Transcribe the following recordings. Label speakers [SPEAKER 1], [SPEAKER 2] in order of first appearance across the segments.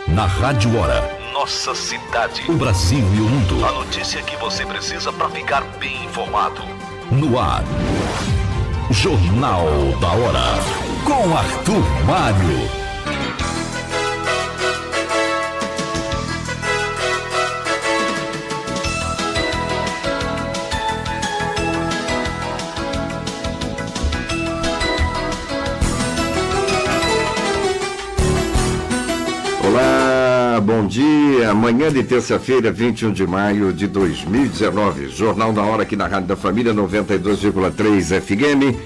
[SPEAKER 1] Na Rádio Hora.
[SPEAKER 2] Nossa cidade.
[SPEAKER 1] O Brasil e o mundo.
[SPEAKER 2] A notícia que você precisa para ficar bem informado.
[SPEAKER 1] No ar. Jornal da Hora. Com Arthur Mário.
[SPEAKER 3] Olá, bom dia. Manhã de terça-feira, 21 de maio de 2019. Jornal da Hora aqui na Rádio da Família 92,3 FM.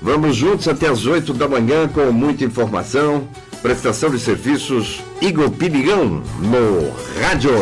[SPEAKER 3] Vamos juntos até as 8 da manhã com muita informação. Prestação de serviços Igor Piligão no rádio.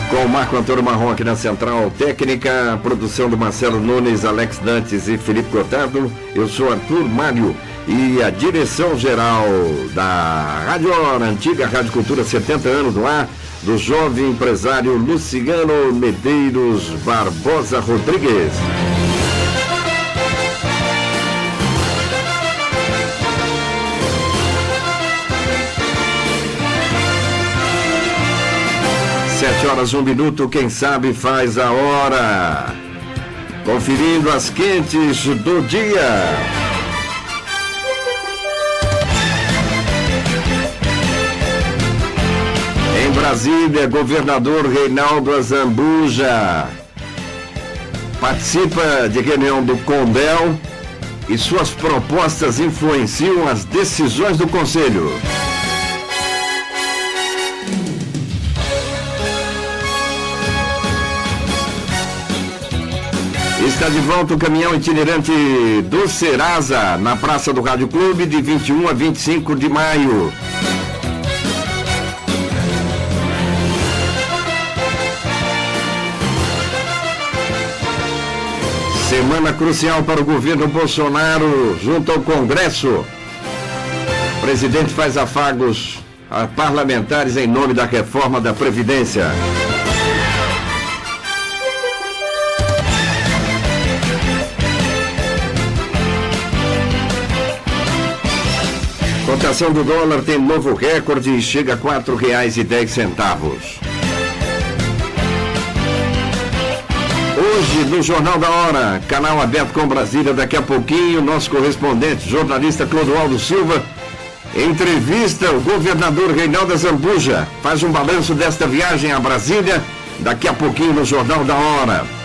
[SPEAKER 3] Com o Marco Antônio Marrom aqui na Central Técnica, produção do Marcelo Nunes, Alex Dantes e Felipe Gotardo. Eu sou Arthur Mário e a direção geral da Rádio Hora, antiga Rádio Cultura, 70 anos no ar, do jovem empresário Luciano Medeiros Barbosa Rodrigues. Sete horas, 1 minuto, quem sabe faz a hora. Conferindo as quentes do dia. Em Brasília, governador Reinaldo Azambuja participa de reunião do Condel e suas propostas influenciam as decisões do Conselho. Está de volta o caminhão itinerante do Serasa na Praça do Rádio Clube de 21 a 25 de maio. Semana crucial para o governo Bolsonaro junto ao Congresso. O presidente faz afagos a parlamentares em nome da reforma da Previdência. Cotação do dólar tem novo recorde e chega a R$ 4,10. Hoje, no Jornal da Hora, canal aberto com Brasília, daqui a pouquinho, nosso correspondente, jornalista Clodoaldo Silva, entrevista o governador Reinaldo Azambuja, faz um balanço desta viagem a Brasília, daqui a pouquinho no Jornal da Hora.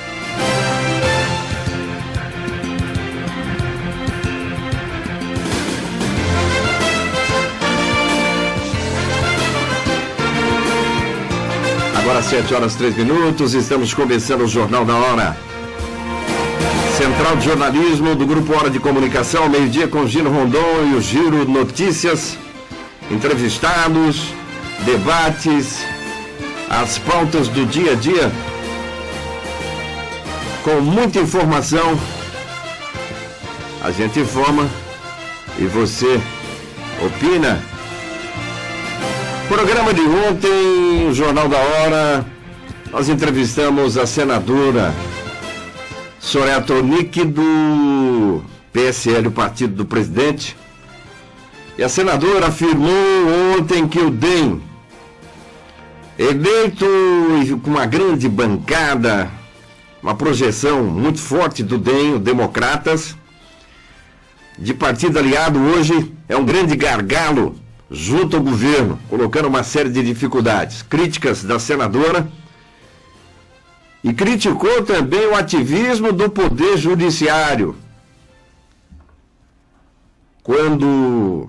[SPEAKER 3] Agora 7 horas 3 minutos, estamos começando o Jornal da Hora. Central de Jornalismo do Grupo Hora de Comunicação, meio-dia com Gino Rondon e o Giro Notícias, entrevistados, debates, as pautas do dia a dia, com muita informação. A gente informa e você opina. Programa de ontem, o Jornal da Hora, nós entrevistamos a senadora Soraya Tronic do PSL, o partido do presidente. E a senadora afirmou ontem que o DEM, eleito com uma grande bancada, uma projeção muito forte do DEM, o Democratas, de partido aliado hoje, é um grande gargalo junto ao governo, colocando uma série de dificuldades. Críticas da senadora e criticou também o ativismo do Poder Judiciário, quando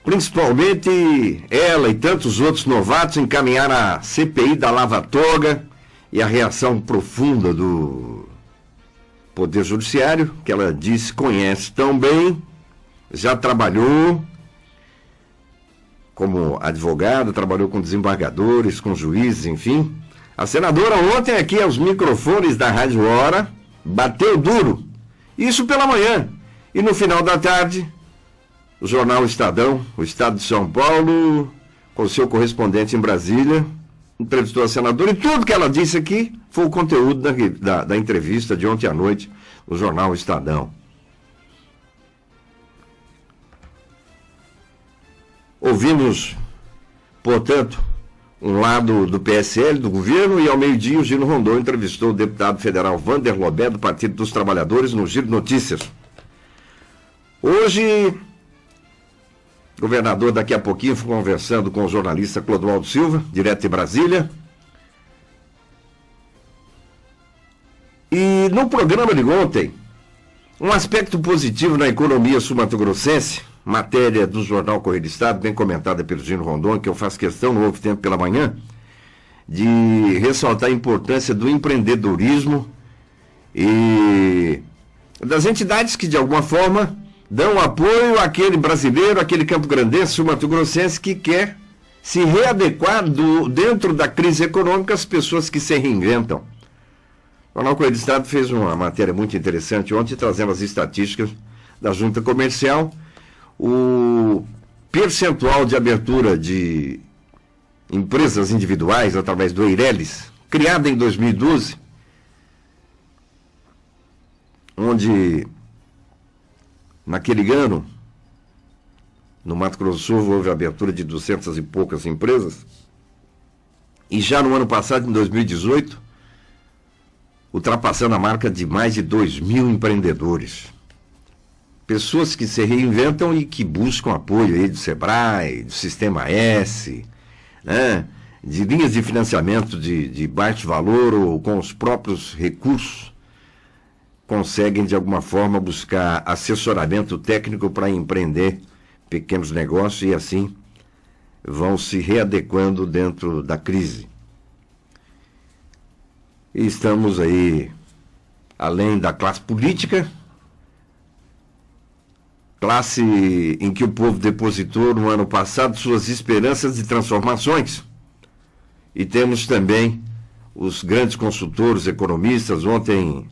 [SPEAKER 3] principalmente ela e tantos outros novatos encaminharam a CPI da Lava Toga e a reação profunda do Poder Judiciário, que ela disse conhece tão bem, já trabalhou como advogada, trabalhou com desembargadores, com juízes, enfim. A senadora ontem aqui aos microfones da Rádio Hora bateu duro, isso pela manhã, e no final da tarde o jornal Estadão, o Estado de São Paulo, com seu correspondente em Brasília, entrevistou a senadora e tudo que ela disse aqui foi o conteúdo da entrevista de ontem à noite no jornal Estadão. Ouvimos, portanto, um lado do PSL, do governo, e ao meio-dia o Gino Rondon entrevistou o deputado federal Vander Lobé, do Partido dos Trabalhadores, no Giro de Notícias. Hoje, o governador daqui a pouquinho foi conversando com o jornalista Clodoaldo Silva, direto de Brasília. E no programa de ontem, um aspecto positivo na economia sul-mato-grossense, matéria do jornal Correio do Estado, bem comentada pelo Gino Rondon, que eu faço questão, não houve tempo pela manhã, de ressaltar a importância do empreendedorismo e das entidades que, de alguma forma, dão apoio àquele brasileiro, àquele campograndense, sul-mato-grossense que quer se readequar dentro da crise econômica, as pessoas que se reinventam. O jornal Correio do Estado fez uma matéria muito interessante ontem, trazendo as estatísticas da Junta Comercial. O percentual de abertura de empresas individuais através do Eireles, criada em 2012, onde naquele ano, no Mato Grosso do Sul, houve a abertura de 200 e poucas empresas, e já no ano passado, em 2018, ultrapassando a marca de mais de 2.000 empreendedores. Pessoas que se reinventam e que buscam apoio aí do Sebrae, do Sistema S, né, de linhas de financiamento de baixo valor ou com os próprios recursos, conseguem de alguma forma buscar assessoramento técnico para empreender pequenos negócios e assim vão se readequando dentro da crise. E estamos aí, além da classe política, classe em que o povo depositou no ano passado suas esperanças de transformações. E temos também os grandes consultores, economistas. Ontem,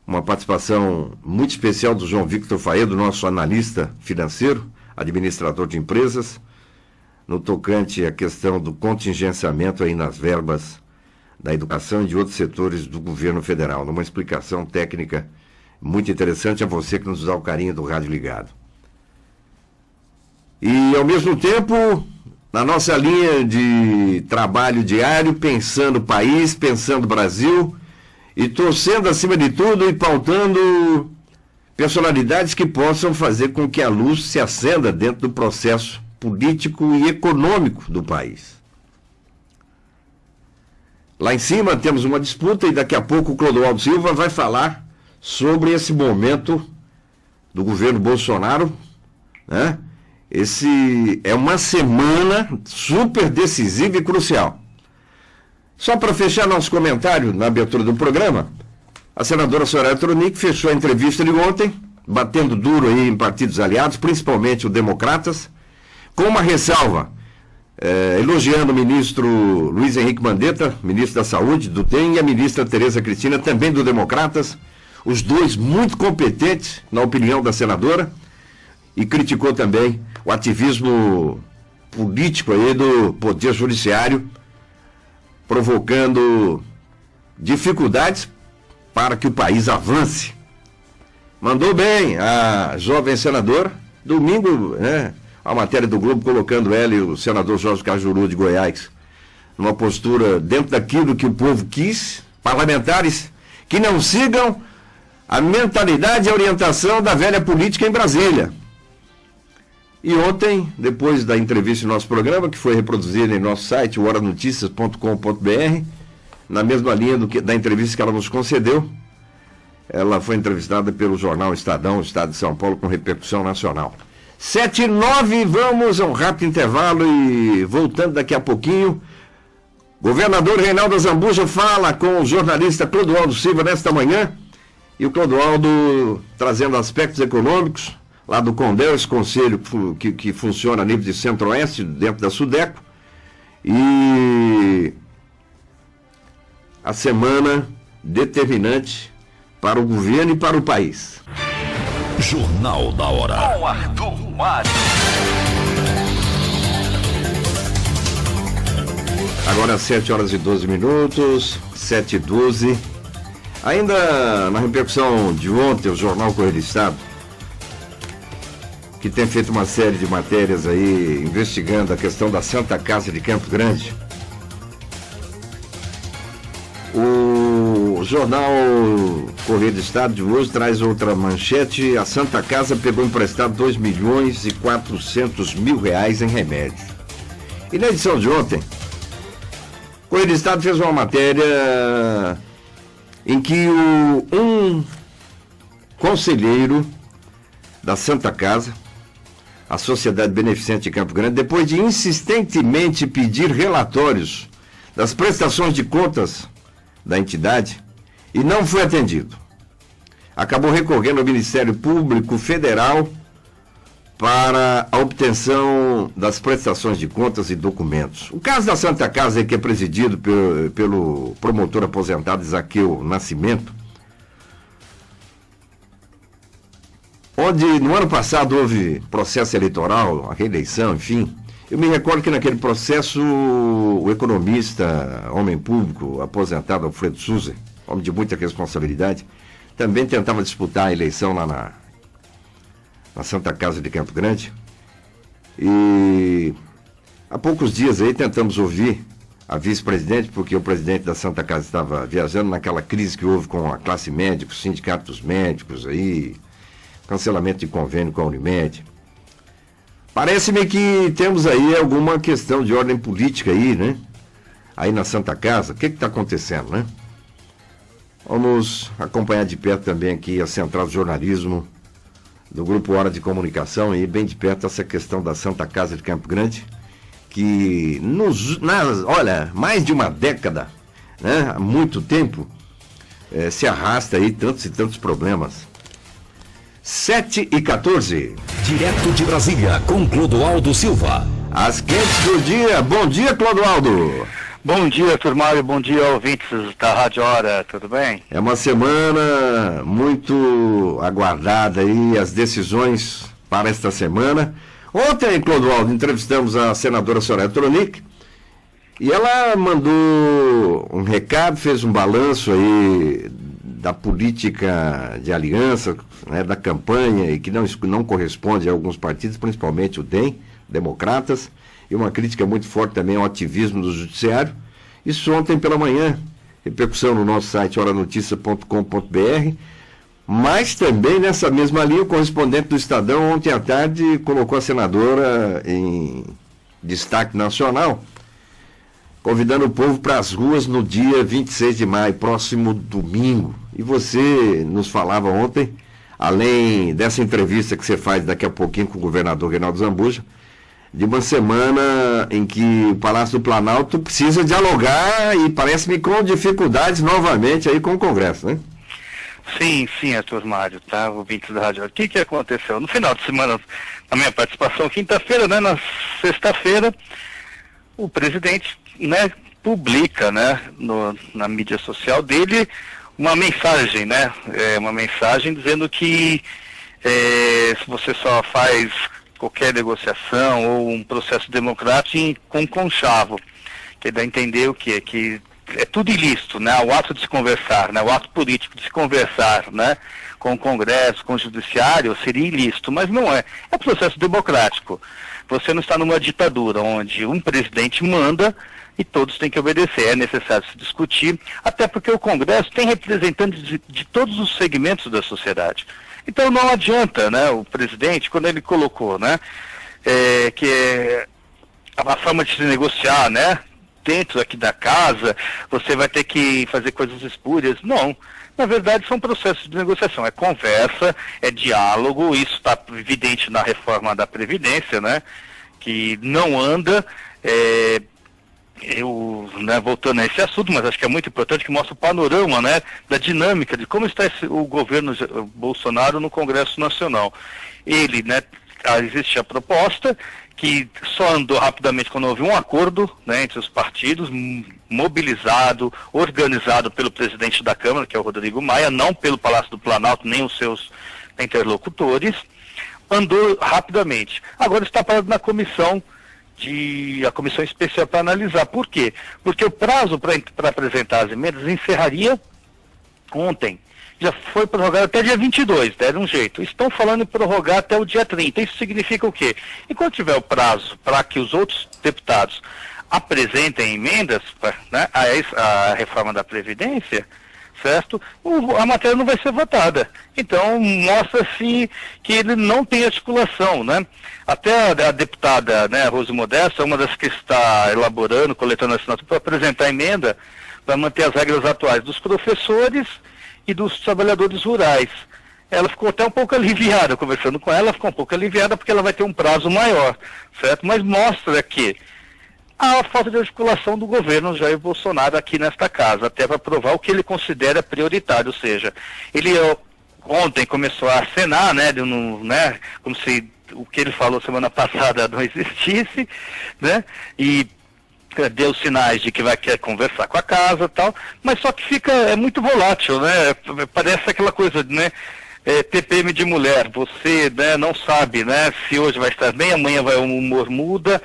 [SPEAKER 3] uma participação muito especial do João Victor Faedo, nosso analista financeiro, administrador de empresas, no tocante à questão do contingenciamento aí nas verbas da educação e de outros setores do governo federal. Numa explicação técnica muito interessante a você que nos dá o carinho do rádio ligado. E, ao mesmo tempo, na nossa linha de trabalho diário, pensando o país, pensando o Brasil, e torcendo acima de tudo e pautando personalidades que possam fazer com que a luz se acenda dentro do processo político e econômico do país. Lá em cima temos uma disputa e daqui a pouco o Clodoaldo Silva vai falar sobre esse momento do governo Bolsonaro, né? Esse é uma semana super decisiva e crucial. Só para fechar nosso comentário na abertura do programa, a senadora Soraya Tronic fechou a entrevista de ontem, batendo duro aí em partidos aliados, principalmente o Democratas, com uma ressalva, elogiando o ministro Luiz Henrique Mandetta, ministro da Saúde, do DEM, e a ministra Tereza Cristina, também do Democratas, os dois muito competentes, na opinião da senadora, e criticou também o ativismo político aí do Poder Judiciário, provocando dificuldades para que o país avance. Mandou bem a jovem senadora. Domingo, né, a matéria do Globo colocando ela e o senador Jorge Cajuru de Goiás numa postura dentro daquilo que o povo quis, parlamentares que não sigam a mentalidade e a orientação da velha política em Brasília. E ontem, depois da entrevista em nosso programa, que foi reproduzida em nosso site, horanoticias.com.br, na mesma linha da entrevista que ela nos concedeu, ela foi entrevistada pelo jornal Estadão, Estado de São Paulo, com repercussão nacional. 7h09, vamos a um rápido intervalo e voltando daqui a pouquinho, governador Reinaldo Azambuja fala com o jornalista Clodoaldo Silva nesta manhã, e o Clodoaldo trazendo aspectos econômicos, lá do CONDEL, esse conselho que funciona a nível de Centro-Oeste, dentro da SUDECO, e a semana determinante para o governo e para o país.
[SPEAKER 1] Jornal da Hora.
[SPEAKER 2] Com Arthur Mário.
[SPEAKER 3] Agora 7 horas e 12 minutos, 7h12. Ainda na repercussão de ontem, o Jornal Correio do Estado, que tem feito uma série de matérias aí, investigando a questão da Santa Casa de Campo Grande. O Jornal Correio do Estado de hoje traz outra manchete: a Santa Casa pegou emprestado 2.400.000 reais em remédios. E na edição de ontem, o Correio do Estado fez uma matéria em que um conselheiro da Santa Casa, a Sociedade Beneficente de Campo Grande, depois de insistentemente pedir relatórios das prestações de contas da entidade, e não foi atendido, acabou recorrendo ao Ministério Público Federal para a obtenção das prestações de contas e documentos. O caso da Santa Casa, que é presidido pelo promotor aposentado Zaqueu Nascimento, onde no ano passado houve processo eleitoral, a reeleição, enfim. Eu me recordo que naquele processo o economista, homem público, aposentado Alfredo Souza, homem de muita responsabilidade, também tentava disputar a eleição lá na Santa Casa de Campo Grande. E há poucos dias aí tentamos ouvir a vice-presidente, porque o presidente da Santa Casa estava viajando naquela crise que houve com a classe médica, o sindicato dos médicos aí, cancelamento de convênio com a Unimed. Parece-me que temos aí alguma questão de ordem política aí, né? Aí na Santa Casa. O que está acontecendo, né? Vamos acompanhar de perto também aqui a Central de Jornalismo do Grupo Hora de Comunicação e bem de perto essa questão da Santa Casa de Campo Grande, que olha, mais de uma década, né? Há muito tempo, se arrasta aí tantos e tantos problemas. 7h14.
[SPEAKER 1] Direto de Brasília, com Clodoaldo Silva.
[SPEAKER 3] As quentes do dia. Bom dia, Clodoaldo.
[SPEAKER 4] Bom dia, Arthur Mário. Bom dia, ouvintes da Rádio Hora. Tudo bem?
[SPEAKER 3] É uma semana muito aguardada aí, as decisões para esta semana. Ontem, Clodoaldo, entrevistamos a senadora Soraya Tronic e ela mandou um recado, fez um balanço aí da política de aliança, né, da campanha, e que não corresponde a alguns partidos, principalmente o DEM, Democratas, e uma crítica muito forte também ao ativismo do judiciário. Isso ontem pela manhã, repercussão no nosso site horanoticia.com.br, mas também nessa mesma linha, o correspondente do Estadão ontem à tarde colocou a senadora em destaque nacional, convidando o povo para as ruas no dia 26 de maio, próximo domingo. E você nos falava ontem, além dessa entrevista que você faz daqui a pouquinho com o governador Reinaldo Zambuja, de uma semana em que o Palácio do Planalto precisa dialogar e parece-me com dificuldades novamente aí com o Congresso, né?
[SPEAKER 4] Sim, Arthur Mário, tá? Ouvintes da Rádio. O que aconteceu? No final de semana, na minha participação, quinta-feira, né? Na sexta-feira, o presidente, né, publica, né, na mídia social dele uma mensagem, né, uma mensagem dizendo que se você só faz qualquer negociação ou um processo democrático com conchavo, que dá a entender o quê? Que é tudo ilícito, né, o ato de se conversar, né, o ato político de se conversar, né, com o Congresso, com o Judiciário, seria ilícito, mas não é processo democrático. Você não está numa ditadura onde um presidente manda e todos têm que obedecer. É necessário se discutir, até porque o Congresso tem representantes de todos os segmentos da sociedade. Então não adianta, né, o presidente, quando ele colocou, né, que a forma de se negociar, né, dentro aqui da casa, você vai ter que fazer coisas espúrias. Não. Na verdade, são processos de negociação, é conversa, é diálogo, isso está evidente na reforma da Previdência, né, que não anda. Voltando a esse assunto, mas acho que é muito importante, que mostra o panorama, né, da dinâmica de como está o governo Bolsonaro no Congresso Nacional. Ele, né, existe a proposta que só andou rapidamente quando houve um acordo, né, entre os partidos, mobilizado, organizado pelo presidente da Câmara, que é o Rodrigo Maia, não pelo Palácio do Planalto, nem os seus interlocutores, andou rapidamente. Agora está parado na comissão a comissão especial para analisar. Por quê? Porque o prazo para apresentar as emendas encerraria ontem. Já foi prorrogado até dia 22, deram um jeito. Estão falando em prorrogar até o dia 30. Isso significa o quê? Enquanto tiver o prazo para que os outros deputados apresentem emendas, né, a reforma da Previdência, certo? A matéria não vai ser votada. Então, mostra-se que ele não tem articulação, né? Até a deputada, né, Rose Modesto, é uma das que está elaborando, coletando assinatura para apresentar emenda para manter as regras atuais dos professores e dos trabalhadores rurais. Ela ficou até um pouco aliviada, conversando com ela, ficou um pouco aliviada porque ela vai ter um prazo maior, certo? Mas mostra que a falta de articulação do governo Jair Bolsonaro aqui nesta casa, até para provar o que ele considera prioritário, ou seja, ele ontem começou a acenar, né, como se o que ele falou semana passada não existisse, né, e deu sinais de que querer conversar com a casa e tal, mas só que é muito volátil, né, parece aquela coisa, né, TPM de mulher, você, né, não sabe, né, se hoje vai estar bem, amanhã o humor muda,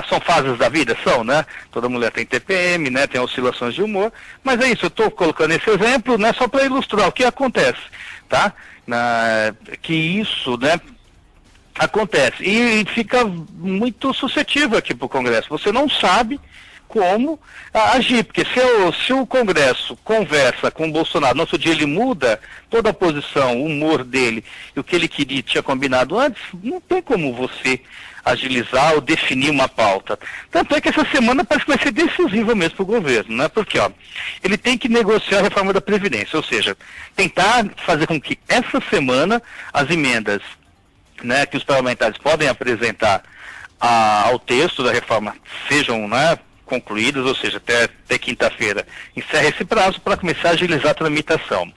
[SPEAKER 4] são fases da vida, né, toda mulher tem TPM, né, tem oscilações de humor, mas é isso, eu estou colocando esse exemplo, né, só para ilustrar o que acontece, tá, que isso, né, acontece, e fica muito suscetível aqui para o Congresso, você não sabe como agir, porque se o Congresso conversa com o Bolsonaro, no outro dia ele muda toda a posição, o humor dele, e o que ele tinha combinado antes, não tem como você agilizar ou definir uma pauta. Tanto é que essa semana parece que vai ser decisiva mesmo para o governo, né? Porque ele tem que negociar a reforma da Previdência, ou seja, tentar fazer com que essa semana as emendas, né, que os parlamentares podem apresentar ao texto da reforma sejam, né, concluídas, ou seja, até quinta-feira, encerra esse prazo para começar a agilizar a tramitação.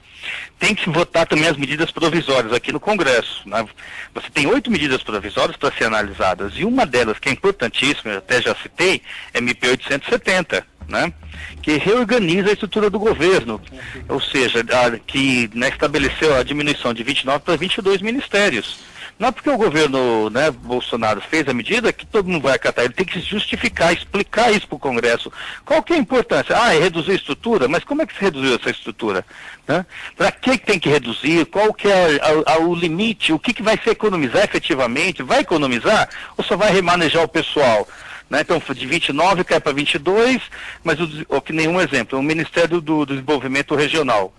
[SPEAKER 4] Tem que votar também as medidas provisórias aqui no Congresso, né? Você tem 8 medidas provisórias para ser analisadas, e uma delas, que é importantíssima, eu até já citei, é MP 870, né? Que reorganiza a estrutura do governo, ou seja, que, né, estabeleceu a diminuição de 29 para 22 ministérios. Não é porque o governo, né, Bolsonaro fez a medida que todo mundo vai acatar, ele tem que justificar, explicar isso para o Congresso. Qual que é a importância? É reduzir a estrutura, mas como é que se reduziu essa estrutura? Né? Para que tem que reduzir? Qual que é o limite? O que vai se economizar efetivamente? Vai economizar ou só vai remanejar o pessoal? Né? Então, de 29 cai para 22, mas que nenhum exemplo, o Ministério do Desenvolvimento Regional.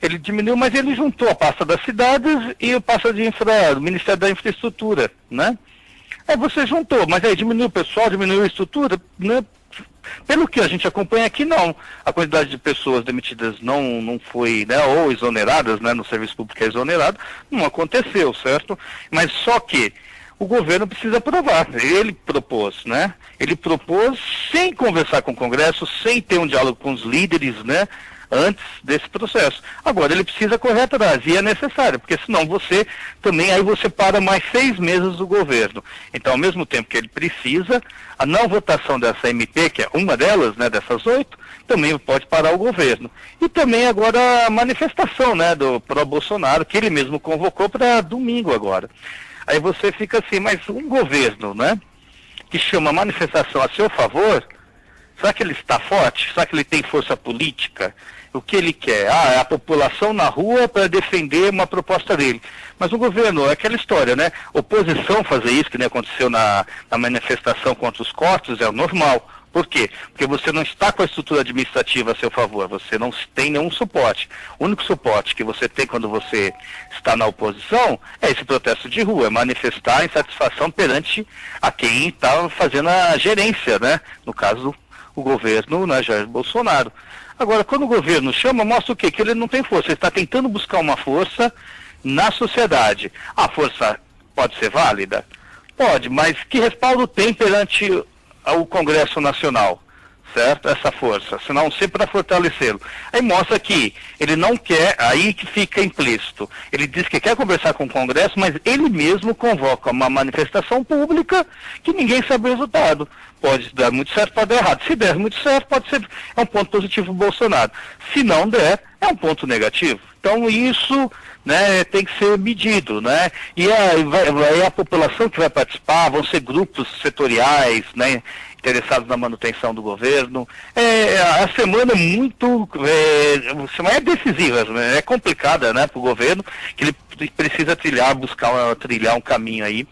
[SPEAKER 4] Ele diminuiu, mas ele juntou a pasta das cidades e a pasta do Ministério da Infraestrutura, né? Aí você juntou, mas aí diminuiu o pessoal, diminuiu a estrutura, né? Pelo que a gente acompanha aqui, não. A quantidade de pessoas demitidas não foi, né, ou exoneradas, né, no serviço público é exonerado, não aconteceu, certo? Mas só que o governo precisa aprovar. Ele propôs, né? Ele propôs sem conversar com o Congresso, sem ter um diálogo com os líderes, né, antes desse processo. Agora ele precisa correr atrás, e é necessário, porque senão você para mais 6 meses do governo. Então, ao mesmo tempo que ele precisa, a não votação dessa MP, que é uma delas, né, dessas 8, também pode parar o governo. E também agora a manifestação, né, do pró-Bolsonaro, que ele mesmo convocou para domingo agora. Aí você fica assim, mas um governo, né, que chama manifestação a seu favor, será que ele está forte? Será que ele tem força política? O que ele quer? É a população na rua para defender uma proposta dele. Mas o governo, é aquela história, né? Oposição fazer isso, que nem aconteceu na manifestação contra os cortes, é o normal. Por quê? Porque você não está com a estrutura administrativa a seu favor, você não tem nenhum suporte. O único suporte que você tem quando você está na oposição é esse protesto de rua, é manifestar a insatisfação perante a quem está fazendo a gerência, né? No caso, o governo, né, Jair Bolsonaro. Agora, quando o governo chama, mostra o quê? Que ele não tem força, ele está tentando buscar uma força na sociedade. A força pode ser válida? Pode, mas que respaldo tem perante o Congresso Nacional? certo? Essa força, senão sempre para fortalecê-lo. Aí mostra que ele não quer, aí que fica implícito. Ele diz que quer conversar com o Congresso, mas ele mesmo convoca uma manifestação pública que ninguém sabe o resultado. Pode dar muito certo, pode dar errado. Se der muito certo, pode ser um ponto positivo para o Bolsonaro. Se não der, é um ponto negativo. Então isso, né, tem que ser medido, né? E a população que vai participar, vão ser grupos setoriais, né, interessados na manutenção do governo. A semana é muito, semana é decisiva, é complicada, né, para o governo, que ele precisa trilhar um caminho aí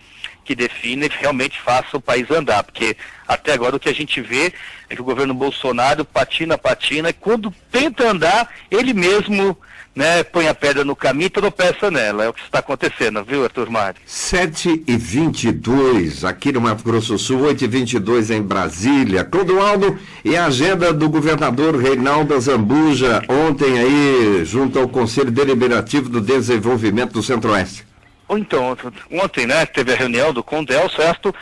[SPEAKER 4] que defina e realmente faça o país andar, porque até agora o que a gente vê é que o governo Bolsonaro patina, e quando tenta andar, ele mesmo, né, põe a pedra no caminho e tropeça nela. É o que está acontecendo, viu, Arthur Mário?
[SPEAKER 3] 7h22 aqui no Mato Grosso do Sul, 8h22 em Brasília. Clodoaldo, e a agenda do governador Reinaldo Azambuja ontem aí, junto ao Conselho Deliberativo do Desenvolvimento do Centro-Oeste?
[SPEAKER 4] Então, ontem, né, teve a reunião do CONDEL, certo,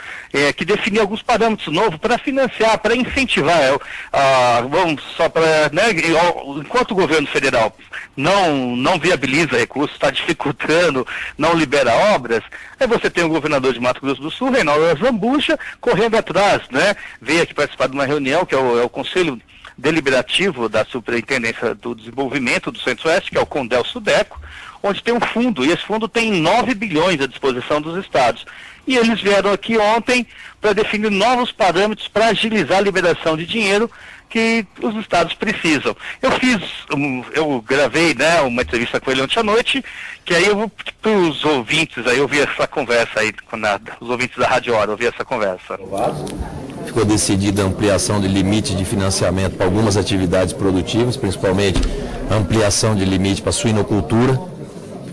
[SPEAKER 4] que definiu alguns parâmetros novos para financiar, para incentivar, vamos só para, né, enquanto o governo federal não viabiliza recursos, está dificultando, não libera obras, aí você tem o governador de Mato Grosso do Sul, Reinaldo Azambuja, correndo atrás, né, veio aqui participar de uma reunião, que é o Conselho Deliberativo da Superintendência do Desenvolvimento do Centro-Oeste, que é o CONDEL Sudeco, onde tem um fundo, e esse fundo tem 9 bilhões à disposição dos estados. E eles vieram aqui ontem para definir novos parâmetros para agilizar a liberação de dinheiro que os estados precisam. Eu gravei, né, uma entrevista com ele ontem à noite, que aí eu vou para os ouvintes, aí eu vi essa conversa aí, os ouvintes da Rádio Hora, eu vi essa conversa.
[SPEAKER 5] Ficou decidida a ampliação de limite de financiamento para algumas atividades produtivas, principalmente ampliação de limite para a suinocultura,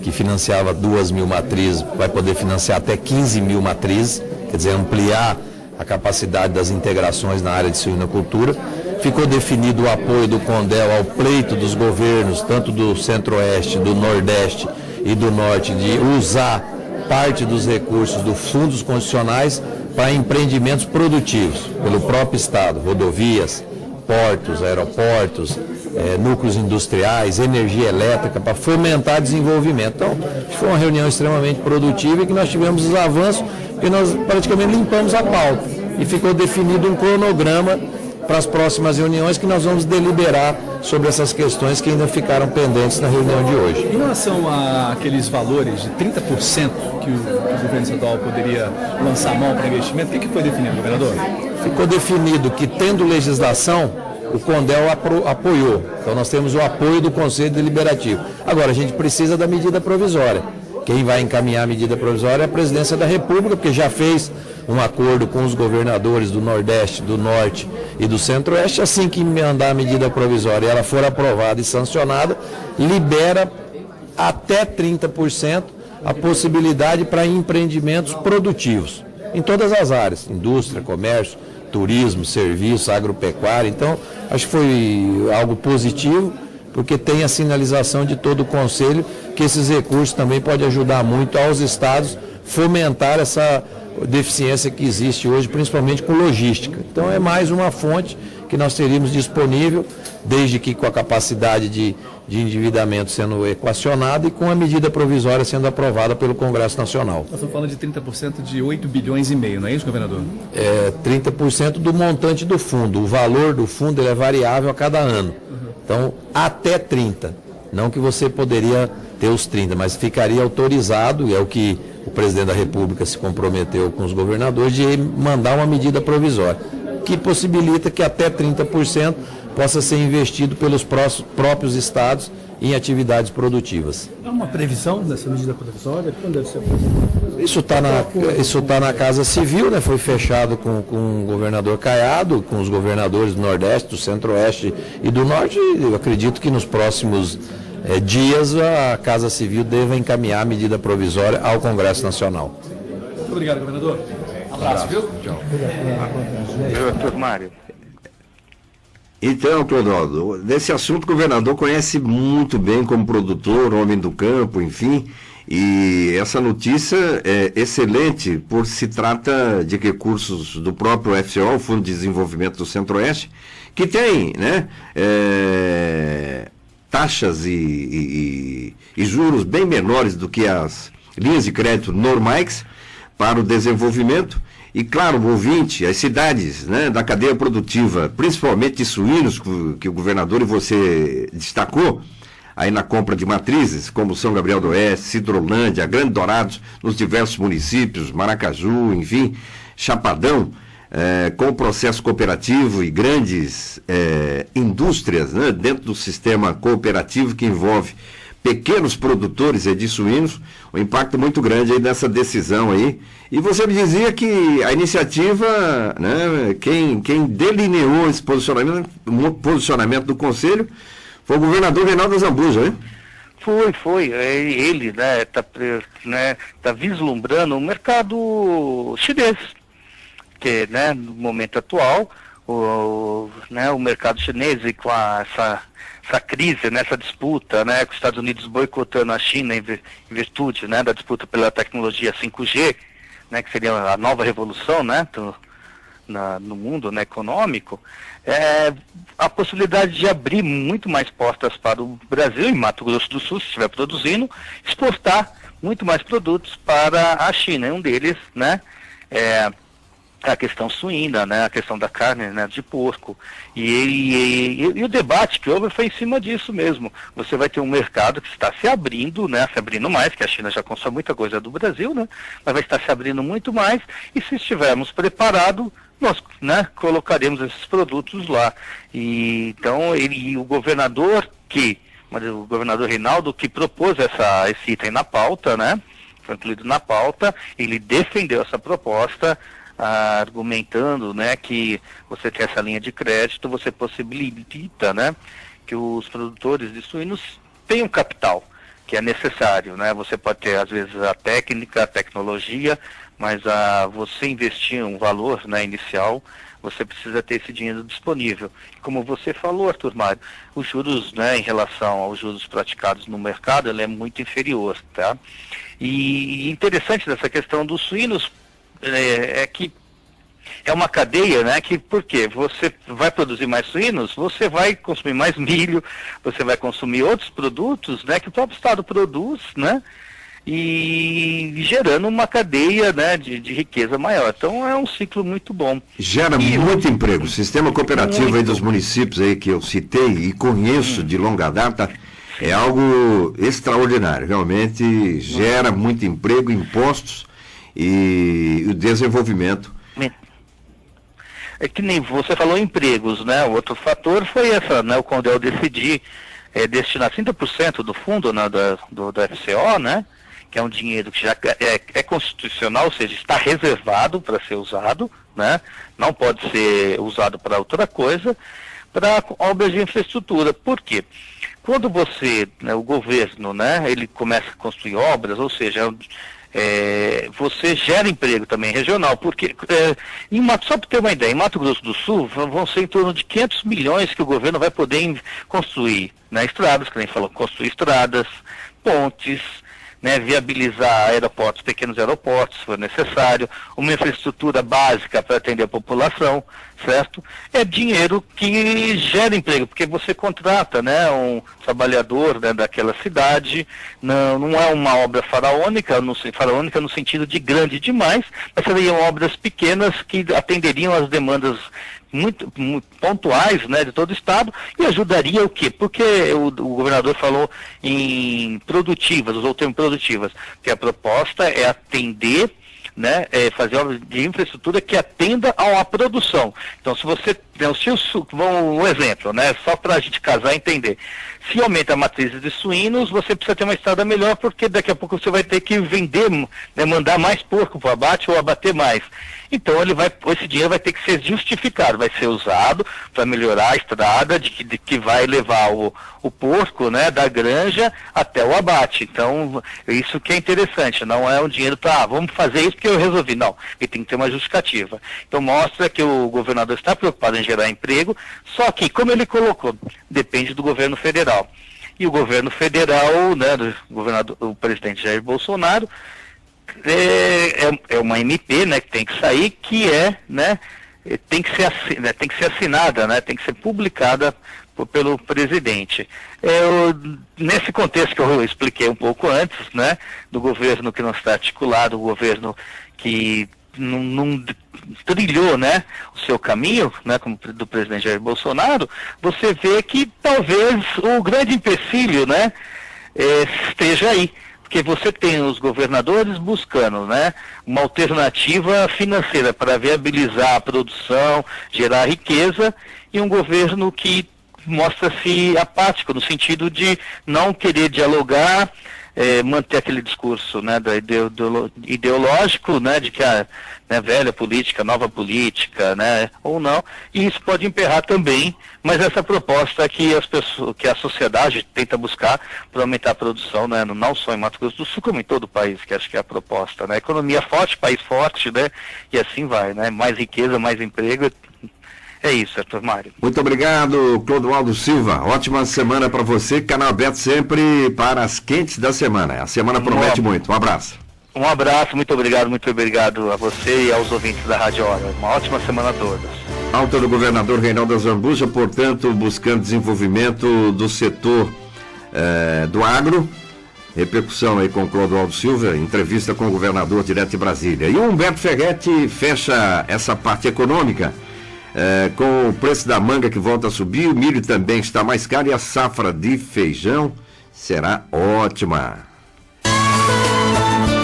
[SPEAKER 5] que financiava 2.000 matrizes, vai poder financiar até 15.000 matrizes, quer dizer, ampliar a capacidade das integrações na área de suinocultura. Ficou definido o apoio do CONDEL ao pleito dos governos, tanto do Centro-Oeste, do Nordeste e do Norte, de usar parte dos recursos dos fundos constitucionais para empreendimentos produtivos, pelo próprio Estado, rodovias, portos, aeroportos, núcleos industriais, energia elétrica, para fomentar desenvolvimento. Então, foi uma reunião extremamente produtiva e que nós tivemos os avanços, e nós praticamente limpamos a pauta. E ficou definido um cronograma para as próximas reuniões que nós vamos deliberar sobre essas questões que ainda ficaram pendentes na reunião de hoje.
[SPEAKER 6] Em relação àqueles valores de 30% que o governo estadual poderia lançar a mão para investimento, o que foi definido, governador?
[SPEAKER 5] Ficou definido que, tendo legislação, o CONDEL apoiou. Então nós temos o apoio do Conselho Deliberativo. Agora, a gente precisa da medida provisória. Quem vai encaminhar a medida provisória é a Presidência da República, porque já fez um acordo com os governadores do Nordeste, do Norte e do Centro-Oeste. Assim que mandar a medida provisória e ela for aprovada e sancionada, libera até 30% a possibilidade para empreendimentos produtivos, em todas as áreas, indústria, comércio, turismo, serviço, agropecuária. Então, acho que foi algo positivo, porque tem a sinalização de todo o Conselho que esses recursos também podem ajudar muito aos estados fomentar essa deficiência que existe hoje, principalmente com logística. Então, é mais uma fonte que nós teríamos disponível, desde que com a capacidade de endividamento sendo equacionada e com a medida provisória sendo aprovada pelo Congresso Nacional.
[SPEAKER 6] Nós estamos falando de 30% de 8 bilhões e meio, não é isso, governador?
[SPEAKER 5] 30% do montante do fundo. O valor do fundo ele é variável a cada ano. Então, até 30. Não que você poderia ter os 30, mas ficaria autorizado, e é o que o presidente da República se comprometeu com os governadores, de mandar uma medida provisória, que possibilita que até 30% possa ser investido pelos próprios estados em atividades produtivas.
[SPEAKER 6] Há uma previsão dessa medida provisória? Quando deve ser?
[SPEAKER 5] Isso tá na Casa Civil, né? Foi fechado com o governador Caiado, com os governadores do Nordeste, do Centro-Oeste e do Norte. Eu acredito que nos próximos dias a Casa Civil deva encaminhar a medida provisória ao Congresso Nacional.
[SPEAKER 6] Muito obrigado, governador. Abraço, viu?
[SPEAKER 5] Tchau.
[SPEAKER 4] Arthur Mário.
[SPEAKER 3] Então, Clodoaldo, desse assunto o governador conhece muito bem como produtor, homem do campo, enfim, e essa notícia é excelente, por se trata de recursos do próprio FCO, o Fundo de Desenvolvimento do Centro-Oeste, que tem, né, taxas e juros bem menores do que as linhas de crédito normais para o desenvolvimento. E claro, o ouvinte, as cidades, né, da cadeia produtiva, principalmente de suínos, que o governador e você destacou, aí na compra de matrizes, como São Gabriel do Oeste, Cidrolândia, Grande Dourados, nos diversos municípios, Maracaju, enfim, Chapadão, com o processo cooperativo e grandes indústrias, né, dentro do sistema cooperativo que envolve pequenos produtores de suínos, um impacto muito grande aí nessa decisão aí. E você me dizia que a iniciativa, né, quem delineou esse posicionamento do Conselho foi o governador Reinaldo Azambuja, né?
[SPEAKER 4] Foi. Ele, tá vislumbrando o mercado chinês, que, né, no momento atual, o mercado chinês, e com essa crise, né, essa disputa, né, com os Estados Unidos boicotando a China em virtude, né, da disputa pela tecnologia 5G, né, que seria a nova revolução, né, no mundo, né, econômico, a possibilidade de abrir muito mais portas para o Brasil, em Mato Grosso do Sul, se estiver produzindo, exportar muito mais produtos para a China. E um deles, né, a questão suína, né, a questão da carne, né, de porco. E o debate que houve foi em cima disso mesmo. Você vai ter um mercado que está se abrindo, né, se abrindo mais, que a China já consome muita coisa do Brasil, né, mas vai estar se abrindo muito mais, e se estivermos preparados, nós, né, colocaremos esses produtos lá. E então o governador Reinaldo, que propôs esse item na pauta, né, foi incluído na pauta, ele defendeu essa proposta, argumentando, né, que você tem essa linha de crédito, você possibilita, né, que os produtores de suínos tenham capital, que é necessário, né? Você pode ter, às vezes, a técnica, a tecnologia, mas você investir um valor, né, inicial, você precisa ter esse dinheiro disponível. Como você falou, Arthur Mário, os juros, né, em relação aos juros praticados no mercado, ele é muito inferior, tá? E interessante dessa questão dos suínos é que é uma cadeia, né, que, por quê? Você vai produzir mais suínos, você vai consumir mais milho, você vai consumir outros produtos, né, que o próprio Estado produz, né, e gerando uma cadeia, né, de riqueza maior. Então é um ciclo muito bom.
[SPEAKER 3] Gera muito emprego. O sistema cooperativo aí dos municípios aí que eu citei e conheço de longa data é algo extraordinário. Realmente gera muito emprego, impostos e o desenvolvimento.
[SPEAKER 4] É que nem você falou empregos, né? O outro fator foi né, o Condel decidir destinar 30% do fundo, né, do FCO, né? Que é um dinheiro que já é constitucional, ou seja, está reservado para ser usado, né? Não pode ser usado para outra coisa, para obras de infraestrutura. Por quê? Quando você, né, o governo, né, ele começa a construir obras, ou seja, você gera emprego também regional, porque, só para ter uma ideia, em Mato Grosso do Sul vão ser em torno de 500 milhões que o governo vai poder construir, né, estradas, que nem falou, construir estradas, pontes, né, viabilizar aeroportos, pequenos aeroportos, se for necessário, uma infraestrutura básica para atender a população, certo? É dinheiro que gera emprego, porque você contrata, né, um trabalhador, né, daquela cidade, não é uma obra faraônica no sentido de grande demais, mas seriam obras pequenas que atenderiam às demandas muito pontuais, né, de todo o estado, e ajudaria o quê? Porque o governador falou em produtivas, usou o termo produtivas, que a proposta é atender, né, fazer obras de infraestrutura que atenda à produção. Então, se você, um exemplo, né, só para a gente casar e entender, se aumenta a matriz de suínos, você precisa ter uma estrada melhor, porque daqui a pouco você vai ter que vender, né, mandar mais porco para o abate ou abater mais. Então esse dinheiro vai ter que ser justificado, vai ser usado para melhorar a estrada que vai levar o porco, né, da granja até o abate. Então, isso que é interessante, não é um dinheiro para, vamos fazer isso porque eu resolvi. Não, ele tem que ter uma justificativa. Então mostra que o governador está preocupado em gerar emprego, só que, como ele colocou, depende do governo federal. E o governo federal, né, o presidente Jair Bolsonaro, é uma MP, né, que tem que sair, que é, né, tem que ser assinada, né? Tem que ser publicada pelo presidente. Nesse contexto que eu expliquei um pouco antes, né, do governo que não está articulado, o governo que não trilhou, né, o seu caminho, né, como do presidente Jair Bolsonaro, você vê que talvez o grande empecilho, né, esteja aí. Porque você tem os governadores buscando, né, uma alternativa financeira para viabilizar a produção, gerar riqueza, e um governo que mostra-se apático, no sentido de não querer dialogar, manter aquele discurso, né, ideológico, né, de que a velha política, nova política, né, ou não, e isso pode emperrar também, mas essa proposta que a sociedade tenta buscar para aumentar a produção, né, não só em Mato Grosso do Sul, como em todo o país, que acho que é a proposta, né, economia forte, país forte, né, e assim vai, né, mais riqueza, mais emprego. É isso, Arthur Mário.
[SPEAKER 3] Muito obrigado, Clodoaldo Silva. Ótima semana para você. Canal aberto sempre para as quentes da semana. A semana promete muito. Um abraço.
[SPEAKER 4] Um abraço, muito obrigado a você e aos ouvintes da Rádio Hora. Uma ótima semana a todos.
[SPEAKER 3] Alta do governador Reinaldo Azambuja, portanto, buscando desenvolvimento do setor do agro. Repercussão aí com o Clodoaldo Silva, entrevista com o governador direto de Brasília. E o Humberto Ferretti fecha essa parte econômica. Com o preço da manga que volta a subir, o milho também está mais caro e a safra de feijão será ótima.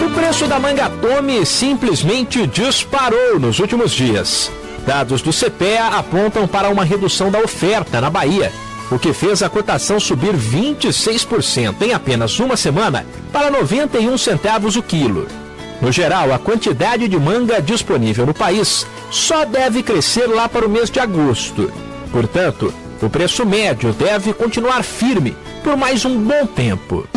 [SPEAKER 7] O preço da manga Tome simplesmente disparou nos últimos dias. Dados do CPEA apontam para uma redução da oferta na Bahia, o que fez a cotação subir 26% em apenas uma semana para 91 centavos o quilo. No geral, a quantidade de manga disponível no país só deve crescer lá para o mês de agosto. Portanto, o preço médio deve continuar firme por mais um bom tempo.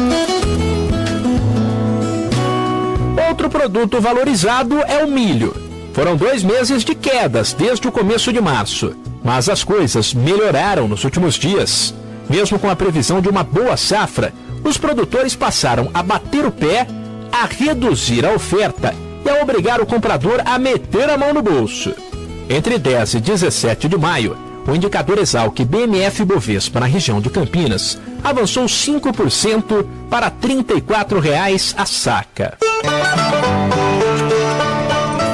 [SPEAKER 7] Outro produto valorizado é o milho. Foram 2 meses de quedas desde o começo de março, mas as coisas melhoraram nos últimos dias. Mesmo com a previsão de uma boa safra, os produtores passaram a bater o pé, a reduzir a oferta e a obrigar o comprador a meter a mão no bolso. Entre 10 e 17 de maio, o indicador Exalc BMF Bovespa na região de Campinas avançou 5% para R$ 34,00 a saca.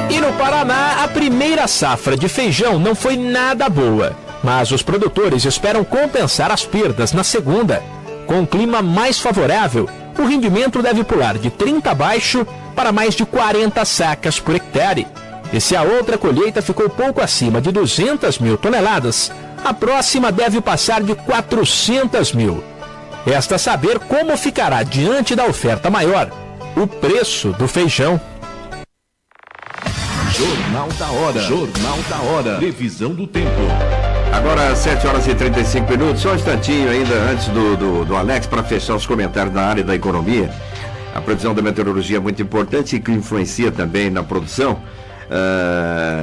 [SPEAKER 7] E no Paraná, a primeira safra de feijão não foi nada boa, mas os produtores esperam compensar as perdas na segunda. Com um clima mais favorável, o rendimento deve pular de 30 abaixo para mais de 40 sacas por hectare. E se a outra colheita ficou pouco acima de 200 mil toneladas, a próxima deve passar de 400 mil. Resta saber como ficará diante da oferta maior o preço do feijão.
[SPEAKER 1] Jornal da Hora. Jornal da Hora. Previsão do tempo.
[SPEAKER 3] Agora, 7 horas e 35 minutos, só um instantinho ainda antes do Alex para fechar os comentários na área da economia. A previsão da meteorologia é muito importante e que influencia também na produção.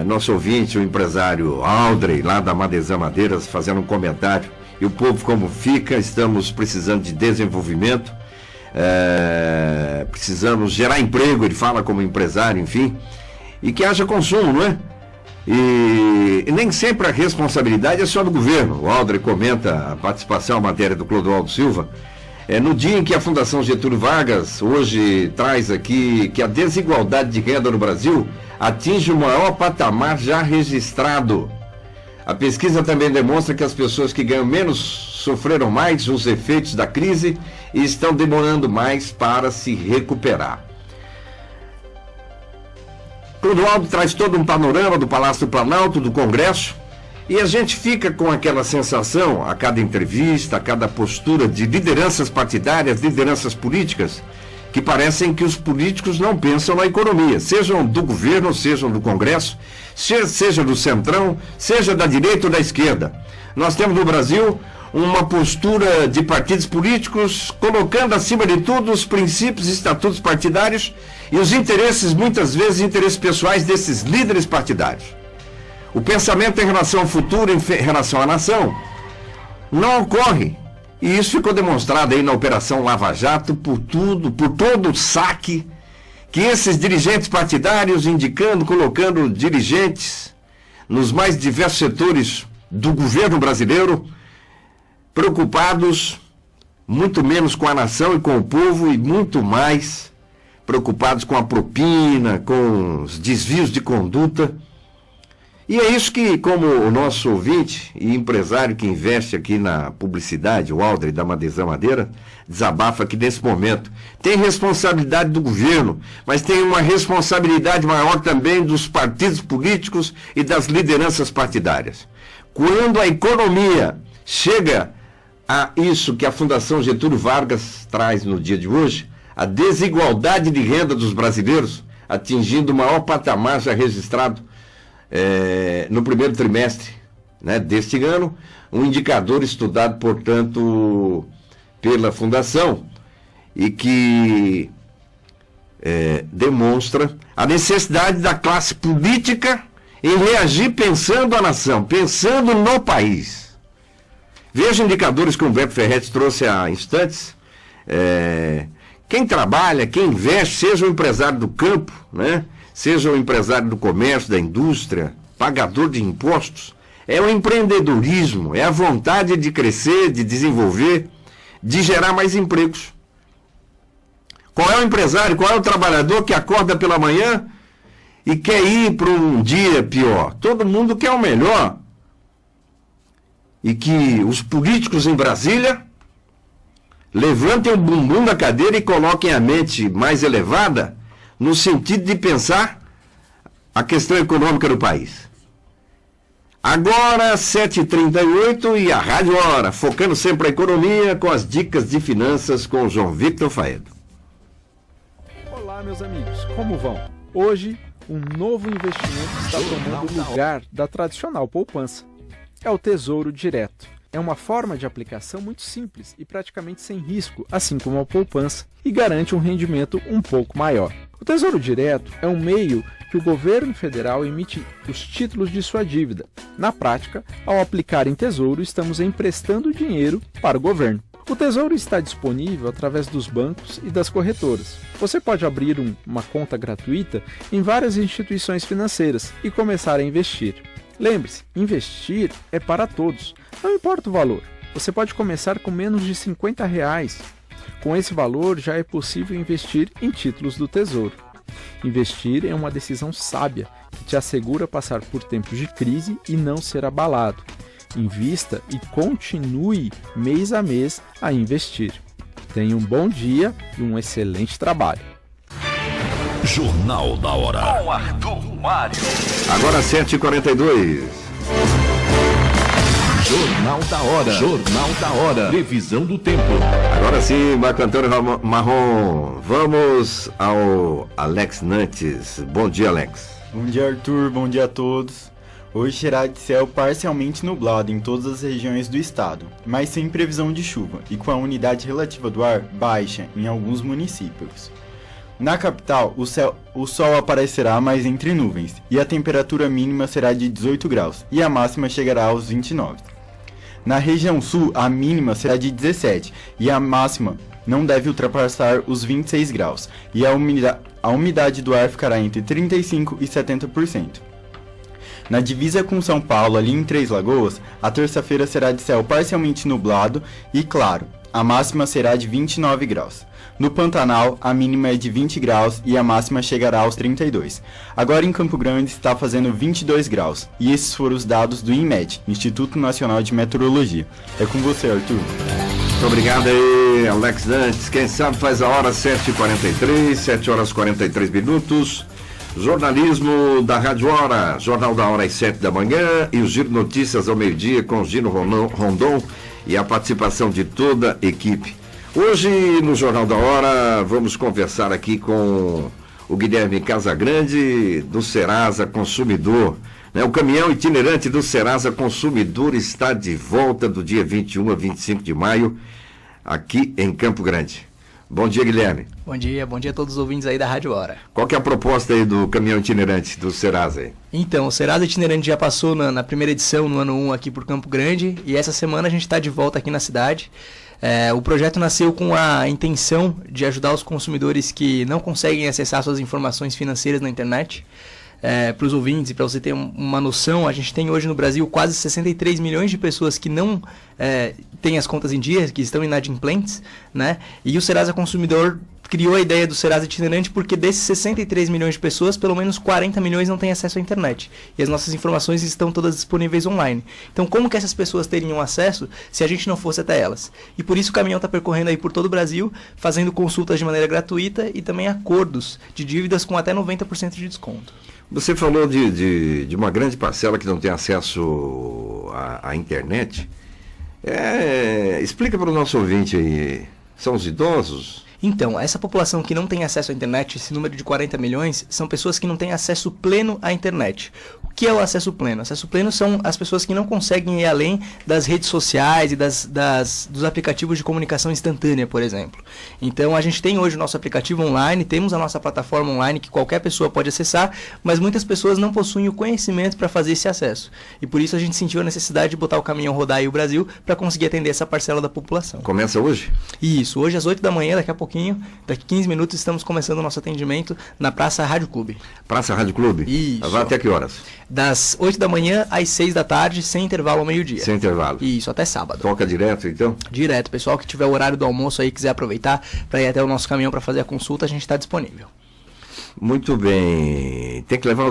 [SPEAKER 3] Nosso ouvinte, o empresário Aldrey, lá da Madezã Madeiras, fazendo um comentário. E o povo como fica? Estamos precisando de desenvolvimento, precisamos gerar emprego, ele fala como empresário, enfim, e que haja consumo, não é? E nem sempre a responsabilidade é só do governo. O Aldrey comenta a participação, a matéria do Clodoaldo Silva. No dia em que a Fundação Getúlio Vargas hoje traz aqui que a desigualdade de renda no Brasil atinge o maior patamar já registrado. A pesquisa também demonstra que as pessoas que ganham menos sofreram mais os efeitos da crise e estão demorando mais para se recuperar. Clodoaldo traz todo um panorama do Palácio do Planalto, do Congresso, e a gente fica com aquela sensação, a cada entrevista, a cada postura de lideranças partidárias, lideranças políticas, que parecem que os políticos não pensam na economia, sejam do governo, sejam do Congresso, seja do Centrão, seja da direita ou da esquerda. Nós temos no Brasil uma postura de partidos políticos colocando acima de tudo os princípios e estatutos partidários e os interesses, muitas vezes, interesses pessoais desses líderes partidários. O pensamento em relação ao futuro, em relação à nação, não ocorre. E isso ficou demonstrado aí na Operação Lava Jato por todo o saque que esses dirigentes partidários indicando, colocando dirigentes nos mais diversos setores do governo brasileiro, preocupados muito menos com a nação e com o povo e muito mais preocupados com a propina, com os desvios de conduta. E é isso que, como o nosso ouvinte e empresário que investe aqui na publicidade, o Aldrey da Madezã Madeira, desabafa aqui nesse momento. Tem responsabilidade do governo, mas tem uma responsabilidade maior também dos partidos políticos e das lideranças partidárias. Quando a economia chega a isso que a Fundação Getúlio Vargas traz no dia de hoje, a desigualdade de renda dos brasileiros, atingindo o maior patamar já registrado no primeiro trimestre, né, deste ano, um indicador estudado, portanto, pela Fundação e que demonstra a necessidade da classe política em reagir pensando a nação, pensando no país. Veja indicadores que o Humberto Ferretti trouxe há instantes. Quem trabalha, quem investe, seja o empresário do campo, né? Seja o empresário do comércio, da indústria, pagador de impostos, é o empreendedorismo, é a vontade de crescer, de desenvolver, de gerar mais empregos. Qual é o empresário, qual é o trabalhador que acorda pela manhã e quer ir para um dia pior? Todo mundo quer o melhor. E que os políticos em Brasília levantem o bumbum da cadeira e coloquem a mente mais elevada no sentido de pensar a questão econômica do país. Agora, 7h38 e a Rádio Hora, focando sempre a economia com as dicas de finanças com o João Victor Faedo.
[SPEAKER 8] Olá, meus amigos, como vão? Hoje, um novo investimento está tomando o lugar da tradicional poupança. É o Tesouro Direto. É uma forma de aplicação muito simples e praticamente sem risco, assim como a poupança, e garante um rendimento um pouco maior. O Tesouro Direto é um meio que o governo federal emite os títulos de sua dívida. Na prática, ao aplicar em tesouro, estamos emprestando dinheiro para o governo. O Tesouro está disponível através dos bancos e das corretoras. Você pode abrir uma conta gratuita em várias instituições financeiras e começar a investir. Lembre-se, investir é para todos, não importa o valor. Você pode começar com menos de R$50. Com esse valor já é possível investir em títulos do Tesouro. Investir é uma decisão sábia que te assegura passar por tempos de crise e não ser abalado. Invista e continue mês a mês a investir. Tenha um bom dia e um excelente trabalho.
[SPEAKER 2] Jornal da Hora. Com Arthur Mário.
[SPEAKER 3] Agora 7h42.
[SPEAKER 1] Jornal da Hora. Jornal da Hora. Previsão do tempo.
[SPEAKER 3] Agora sim, Marco Antônio Marrom. Vamos ao Alex Nantes. Bom dia, Alex.
[SPEAKER 9] Bom dia, Arthur. Bom dia a todos. Hoje será de céu parcialmente nublado em todas as regiões do estado, mas sem previsão de chuva e com a umidade relativa do ar baixa em alguns municípios. Na capital, o sol aparecerá mais entre nuvens e a temperatura mínima será de 18 graus e a máxima chegará aos 29. Na região sul, a mínima será de 17 e a máxima não deve ultrapassar os 26 graus e a umidade do ar ficará entre 35% e 70%. Na divisa com São Paulo, ali em Três Lagoas, a terça-feira será de céu parcialmente nublado e claro, a máxima será de 29 graus. No Pantanal, a mínima é de 20 graus e a máxima chegará aos 32. Agora em Campo Grande está fazendo 22 graus. E esses foram os dados do INMET, Instituto Nacional de Meteorologia. É com você, Arthur.
[SPEAKER 3] Muito obrigado aí, Alex Nantes. Quem sabe faz a hora 7h43, 7h43. Jornalismo da Rádio Hora, Jornal da Hora às 7 da manhã e o Giro Notícias ao meio-dia com o Gino Rondon e a participação de toda a equipe. Hoje, no Jornal da Hora, vamos conversar aqui com o Guilherme Casagrande, do Serasa Consumidor. O caminhão itinerante do Serasa Consumidor está de volta do dia 21 a 25 de maio, aqui em Campo Grande. Bom dia, Guilherme.
[SPEAKER 10] Bom dia a todos os ouvintes aí da Rádio Hora.
[SPEAKER 3] Qual que é a proposta aí do caminhão itinerante do Serasa aí?
[SPEAKER 10] Então, o Serasa itinerante já passou na primeira edição, no ano 1 aqui por Campo Grande, e essa semana a gente está de volta aqui na cidade. O projeto nasceu com a intenção de ajudar os consumidores que não conseguem acessar suas informações financeiras na internet. para os ouvintes e para você ter uma noção, a gente tem hoje no Brasil quase 63 milhões de pessoas que não têm as contas em dia, que estão inadimplentes, né? E o Serasa Consumidor criou a ideia do Serasa Itinerante porque desses 63 milhões de pessoas, pelo menos 40 milhões não têm acesso à internet. E as nossas informações estão todas disponíveis online. Então, como que essas pessoas teriam acesso se a gente não fosse até elas? E por isso o caminhão está percorrendo aí por todo o Brasil, fazendo consultas de maneira gratuita e também acordos de dívidas com até 90% de desconto.
[SPEAKER 3] Você falou de uma grande parcela que não tem acesso à internet. Explica para o nosso ouvinte aí, são os idosos?
[SPEAKER 10] Então, essa população que não tem acesso à internet, esse número de 40 milhões, são pessoas que não têm acesso pleno à internet. O que é o acesso pleno? Acesso pleno são as pessoas que não conseguem ir além das redes sociais e dos aplicativos de comunicação instantânea, por exemplo. Então, a gente tem hoje o nosso aplicativo online, temos a nossa plataforma online que qualquer pessoa pode acessar, mas muitas pessoas não possuem o conhecimento para fazer esse acesso. E por isso a gente sentiu a necessidade de botar o caminhão rodar aí o Brasil para conseguir atender essa parcela da população.
[SPEAKER 3] Começa hoje?
[SPEAKER 10] Isso, hoje às 8 da manhã, daqui a pouquinho, daqui 15 minutos, estamos começando o nosso atendimento na Praça Rádio Clube.
[SPEAKER 3] Praça Rádio Clube?
[SPEAKER 10] Isso.
[SPEAKER 3] Vai até que horas?
[SPEAKER 10] Das 8 da manhã às 6 da tarde, sem intervalo ao meio-dia.
[SPEAKER 3] Sem intervalo?
[SPEAKER 10] Isso, até sábado.
[SPEAKER 3] Toca direto, então?
[SPEAKER 10] Direto. Pessoal que tiver o horário do almoço aí, quiser aproveitar para ir até o nosso caminhão para fazer a consulta, a gente está disponível.
[SPEAKER 3] Muito bem. Tem que levar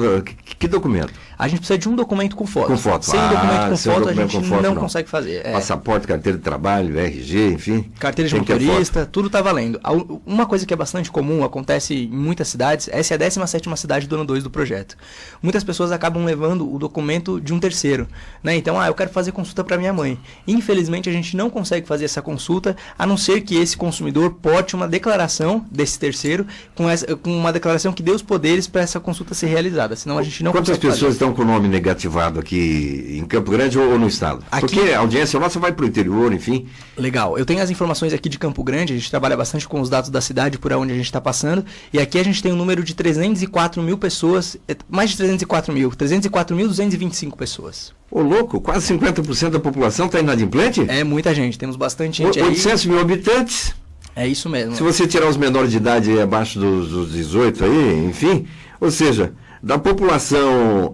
[SPEAKER 3] que documento?
[SPEAKER 10] A gente precisa de um documento com foto.
[SPEAKER 3] Com foto.
[SPEAKER 10] Sem documento com foto,
[SPEAKER 3] documento
[SPEAKER 10] a gente não consegue fazer.
[SPEAKER 3] Passaporte, carteira de trabalho, RG, enfim.
[SPEAKER 10] Carteira de motorista, tudo está valendo. Uma coisa que é bastante comum, acontece em muitas cidades, essa é a 17ª cidade do ano 2 do projeto. Muitas pessoas acabam levando o documento de um terceiro, né? Então, eu quero fazer consulta para minha mãe. Infelizmente, a gente não consegue fazer essa consulta, a não ser que esse consumidor porte uma declaração desse terceiro, com uma declaração que dê os poderes para essa consulta ser realizada. Senão a gente não consegue.
[SPEAKER 3] Quantas pessoas estão com o nome negativado aqui em Campo Grande ou no estado? Porque a audiência nossa vai para o interior, enfim.
[SPEAKER 10] Legal. Eu tenho as informações aqui de Campo Grande, a gente trabalha bastante com os dados da cidade por onde a gente está passando, e aqui a gente tem um número de 304 mil pessoas, mais de 304.225 pessoas.
[SPEAKER 3] Ô louco, quase 50% da população está inadimplente?
[SPEAKER 10] É muita gente, temos bastante gente
[SPEAKER 3] 800 mil habitantes?
[SPEAKER 10] É isso mesmo.
[SPEAKER 3] Se você tirar os menores de idade abaixo dos 18 aí, enfim, ou seja, da população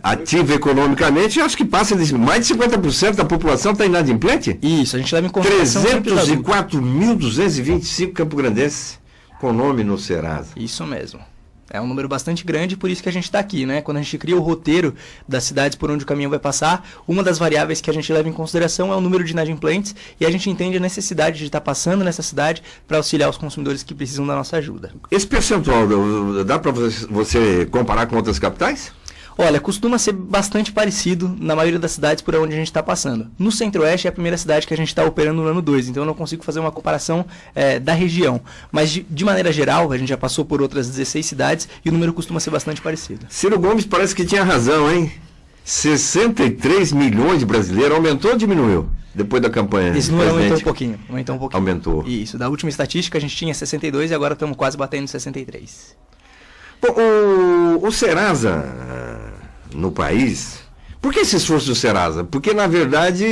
[SPEAKER 3] ativa economicamente, acho que passa de mais de 50% da população está inadimplente?
[SPEAKER 10] Isso, a gente leva em consideração
[SPEAKER 3] 304.225 campograndenses com nome no Serasa.
[SPEAKER 10] Isso mesmo. É um número bastante grande, por isso que a gente está aqui, né? Quando a gente cria o roteiro das cidades por onde o caminhão vai passar, uma das variáveis que a gente leva em consideração é o número de inadimplentes, e a gente entende a necessidade de estar passando nessa cidade para auxiliar os consumidores que precisam da nossa ajuda.
[SPEAKER 3] Esse percentual, dá para você comparar com outras capitais?
[SPEAKER 10] Olha, costuma ser bastante parecido na maioria das cidades por onde a gente está passando. No Centro-Oeste é a primeira cidade que a gente está operando no ano 2, então eu não consigo fazer uma comparação da região. Mas, de maneira geral, a gente já passou por outras 16 cidades e o número costuma ser bastante parecido.
[SPEAKER 3] Ciro Gomes parece que tinha razão, hein? 63 milhões de brasileiros, aumentou ou diminuiu? Depois da campanha.
[SPEAKER 10] Esse número aumentou um pouquinho.
[SPEAKER 3] Aumentou.
[SPEAKER 10] Isso, da última estatística a gente tinha 62 e agora estamos quase batendo 63.
[SPEAKER 3] Bom, o Serasa no país, por que esse esforço do Serasa? Porque, na verdade,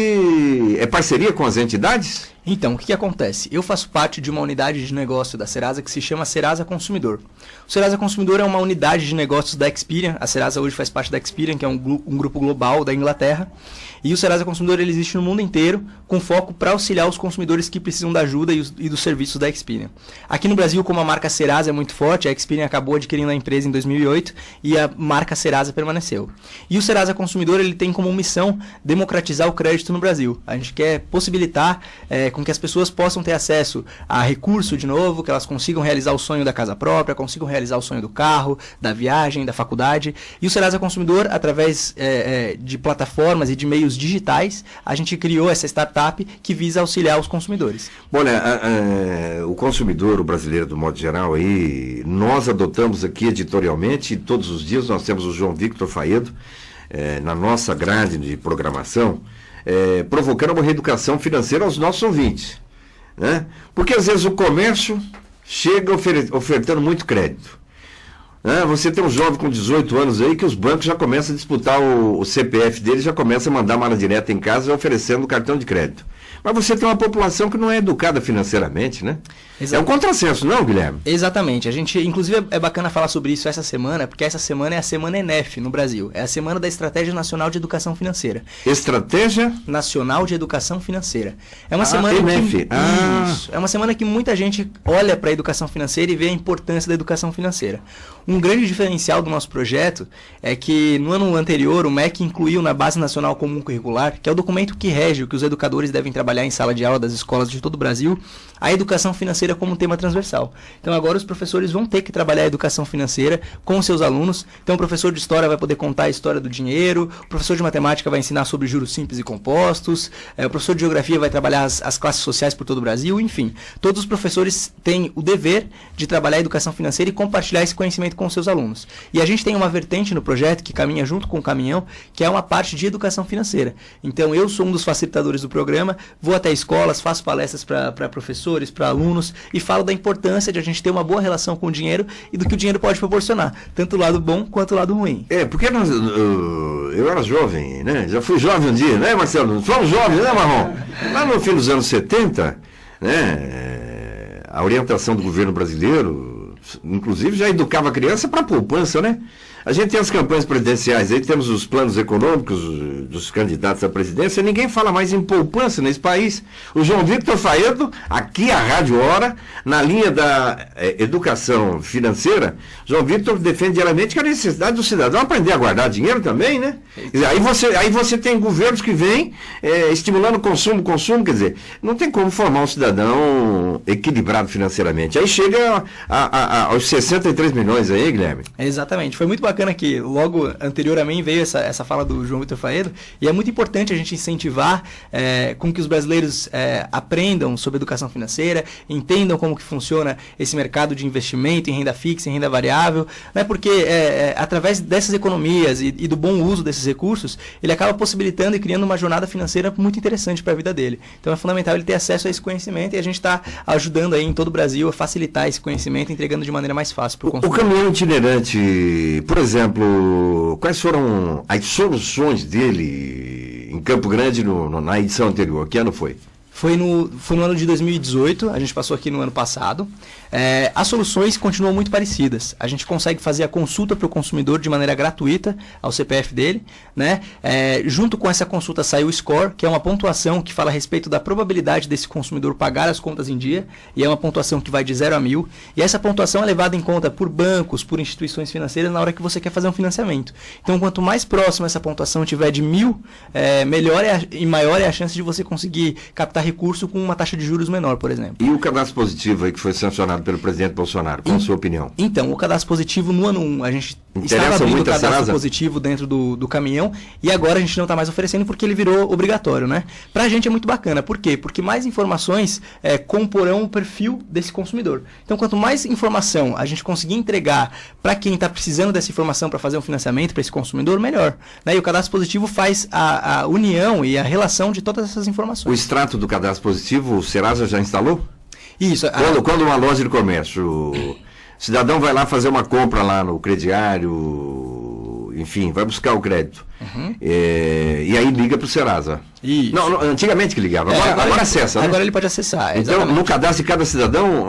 [SPEAKER 3] é parceria com as entidades?
[SPEAKER 10] Então, o que acontece? Eu faço parte de uma unidade de negócio da Serasa que se chama Serasa Consumidor. O Serasa Consumidor é uma unidade de negócios da Experian. A Serasa hoje faz parte da Experian, que é um grupo global da Inglaterra. E o Serasa Consumidor ele existe no mundo inteiro, com foco para auxiliar os consumidores que precisam da ajuda e dos serviços da Experian. Aqui no Brasil, como a marca Serasa é muito forte, a Experian acabou adquirindo a empresa em 2008 e a marca Serasa permaneceu. E o Serasa Consumidor ele tem como missão democratizar o crédito no Brasil. A gente quer possibilitar com que as pessoas possam ter acesso a recurso de novo, que elas consigam realizar o sonho da casa própria, consigam realizar o sonho do carro, da viagem, da faculdade. E o Serasa Consumidor, através de plataformas e de meios digitais, a gente criou essa startup que visa auxiliar os consumidores.
[SPEAKER 3] Olha, o consumidor, o brasileiro do modo geral, aí, nós adotamos aqui editorialmente, todos os dias nós temos o João Victor Faedo, na nossa grade de programação, provocando uma reeducação financeira aos nossos ouvintes, né? Porque às vezes o comércio chega ofertando muito crédito. Você tem um jovem com 18 anos aí que os bancos já começam a disputar o CPF dele, já começa a mandar mala direta em casa oferecendo cartão de crédito. Mas você tem uma população que não é educada financeiramente, né?
[SPEAKER 10] Exato.
[SPEAKER 3] É um contrassenso, não, Guilherme?
[SPEAKER 10] Exatamente. A gente, inclusive, é bacana falar sobre isso essa semana, porque essa semana é a Semana ENEF no Brasil. É a Semana da Estratégia Nacional de Educação Financeira.
[SPEAKER 3] Estratégia
[SPEAKER 10] Nacional de Educação Financeira. É uma semana
[SPEAKER 3] ENEF.
[SPEAKER 10] Isso. É uma semana que muita gente olha para a educação financeira e vê a importância da educação financeira. Um grande diferencial do nosso projeto é que no ano anterior o MEC incluiu na Base Nacional Comum Curricular, que é o documento que rege o que os educadores devem trabalhar em sala de aula das escolas de todo o Brasil, a educação financeira como um tema transversal. Então agora os professores vão ter que trabalhar a educação financeira com seus alunos. Então o professor de história vai poder contar a história do dinheiro, o professor de matemática vai ensinar sobre juros simples e compostos, o professor de geografia vai trabalhar as classes sociais por todo o Brasil, enfim. Todos os professores têm o dever de trabalhar a educação financeira e compartilhar esse conhecimento com os seus alunos. E a gente tem uma vertente no projeto que caminha junto com o caminhão, que é uma parte de educação financeira. Então eu sou um dos facilitadores do programa, vou até escolas, faço palestras para professores, para alunos e falo da importância de a gente ter uma boa relação com o dinheiro e do que o dinheiro pode proporcionar, tanto o lado bom quanto o lado ruim.
[SPEAKER 3] Porque eu era jovem, né? Já fui jovem um dia, né, Marcelo? Fomos jovens, né, Marrom? Lá no fim dos anos 70, né, a orientação do governo brasileiro, inclusive, já educava a criança para poupança, né? A gente tem as campanhas presidenciais, aí temos os planos econômicos dos candidatos à presidência, ninguém fala mais em poupança nesse país. O João Victor Faedo, aqui a Rádio Hora, na linha da educação financeira, João Victor defende diariamente que a necessidade do cidadão aprender a guardar dinheiro também, né? Aí você tem governos que vêm estimulando o consumo, quer dizer, não tem como formar um cidadão equilibrado financeiramente. Aí chega aos 63 milhões aí, Guilherme.
[SPEAKER 10] Exatamente, foi muito bacana que logo anterior a mim veio essa fala do João Victor Faedo, e é muito importante a gente incentivar com que os brasileiros aprendam sobre educação financeira, entendam como que funciona esse mercado de investimento em renda fixa, em renda variável, né? Porque através dessas economias e do bom uso desses recursos, ele acaba possibilitando e criando uma jornada financeira muito interessante para a vida dele. Então é fundamental ele ter acesso a esse conhecimento e a gente está ajudando aí em todo o Brasil a facilitar esse conhecimento, entregando de maneira mais fácil para o consumidor.
[SPEAKER 3] O caminhão itinerante, por exemplo, quais foram as soluções dele em Campo Grande na edição anterior? Que ano foi?
[SPEAKER 10] Foi no ano de 2018, a gente passou aqui no ano passado. As soluções continuam muito parecidas. A gente consegue fazer a consulta para o consumidor de maneira gratuita ao CPF dele, né? Junto com essa consulta sai o score, que é uma pontuação que fala a respeito da probabilidade desse consumidor pagar as contas em dia, e é uma pontuação que vai de 0 a 1000. E essa pontuação é levada em conta por bancos, por instituições financeiras na hora que você quer fazer um financiamento. Então, quanto mais próximo essa pontuação tiver de 1000, melhor e maior é a chance de você conseguir captar recurso com uma taxa de juros menor, por exemplo.
[SPEAKER 3] E o cadastro positivo aí que foi sancionado pelo presidente Bolsonaro, qual a sua opinião?
[SPEAKER 10] Então, o cadastro positivo no ano 1, a gente estava abrindo o cadastro positivo dentro do caminhão, e agora a gente não está mais oferecendo porque ele virou obrigatório, né? Pra gente é muito bacana. Por quê? Porque mais informações comporão o perfil desse consumidor. Então, quanto mais informação a gente conseguir entregar para quem está precisando dessa informação para fazer um financiamento para esse consumidor, melhor, né? E o cadastro positivo faz a união e a relação de todas essas informações.
[SPEAKER 3] O extrato do cadastro positivo, o Serasa já instalou?
[SPEAKER 10] Isso.
[SPEAKER 3] Quando uma loja de comércio, o cidadão vai lá fazer uma compra lá no crediário, enfim, vai buscar o crédito. Uhum. E aí liga para o Serasa.
[SPEAKER 10] Isso.
[SPEAKER 3] Não, antigamente que ligava, agora acessa, né?
[SPEAKER 10] Agora ele pode acessar,
[SPEAKER 3] então, exatamente. No cadastro de cada cidadão,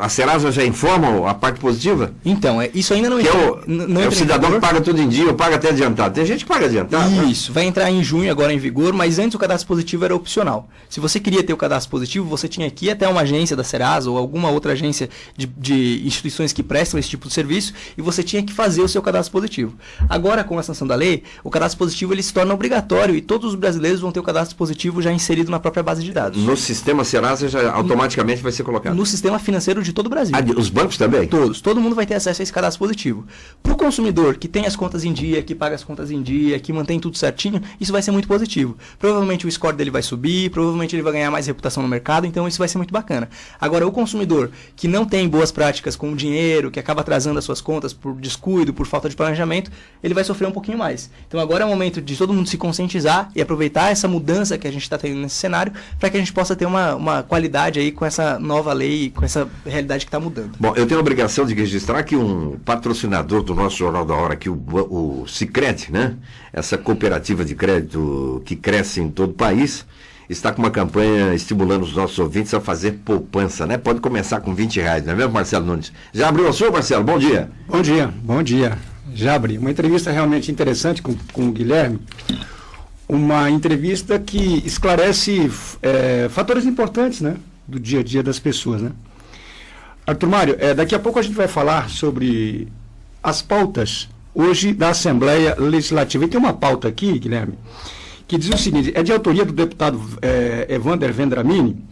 [SPEAKER 3] a Serasa já informa a parte positiva?
[SPEAKER 10] Então, isso ainda não entra.
[SPEAKER 3] O cidadão que paga tudo em dia, ou paga até adiantado. Tem gente que paga adiantado.
[SPEAKER 10] Isso, vai entrar em junho agora em vigor, mas antes o cadastro positivo era opcional. Se você queria ter o cadastro positivo, você tinha que ir até uma agência da Serasa ou alguma outra agência de instituições que prestam esse tipo de serviço, e você tinha que fazer o seu cadastro positivo. Agora, com a sanção da lei, o cadastro positivo ele se torna obrigatório e todos os brasileiros vão ter o cadastro positivo já inserido na própria base de dados.
[SPEAKER 3] No sistema Serasa já automaticamente vai ser colocado?
[SPEAKER 10] No sistema financeiro de todo o Brasil.
[SPEAKER 3] Os bancos também?
[SPEAKER 10] Todos. Todo mundo vai ter acesso a esse cadastro positivo. Para o consumidor que tem as contas em dia, que paga as contas em dia, que mantém tudo certinho, isso vai ser muito positivo. Provavelmente o score dele vai subir, provavelmente ele vai ganhar mais reputação no mercado, então isso vai ser muito bacana. Agora, o consumidor que não tem boas práticas com o dinheiro, que acaba atrasando as suas contas por descuido, por falta de planejamento, ele vai sofrer um pouquinho mais. Então agora é o momento de todo mundo se conscientizar e aproveitar essa mudança que a gente está tendo nesse cenário para que a gente possa ter uma qualidade aí com essa nova lei, com essa realidade que está mudando.
[SPEAKER 3] Bom, eu tenho a obrigação de registrar que um patrocinador do nosso Jornal da Hora, aqui, o Sicredi, né? Essa cooperativa de crédito que cresce em todo o país, está com uma campanha estimulando os nossos ouvintes a fazer poupança, né? Pode começar com R$20, não é mesmo, Marcelo Nunes? Já abriu a sua, Marcelo? Bom dia.
[SPEAKER 11] Bom dia. Já abri. Uma entrevista realmente interessante com o Guilherme. Uma entrevista que esclarece fatores importantes, né, do dia a dia das pessoas, né? Arthur Mário, daqui a pouco a gente vai falar sobre as pautas hoje da Assembleia Legislativa. E tem uma pauta aqui, Guilherme, que diz o seguinte: é de autoria do deputado Evander Vendramini,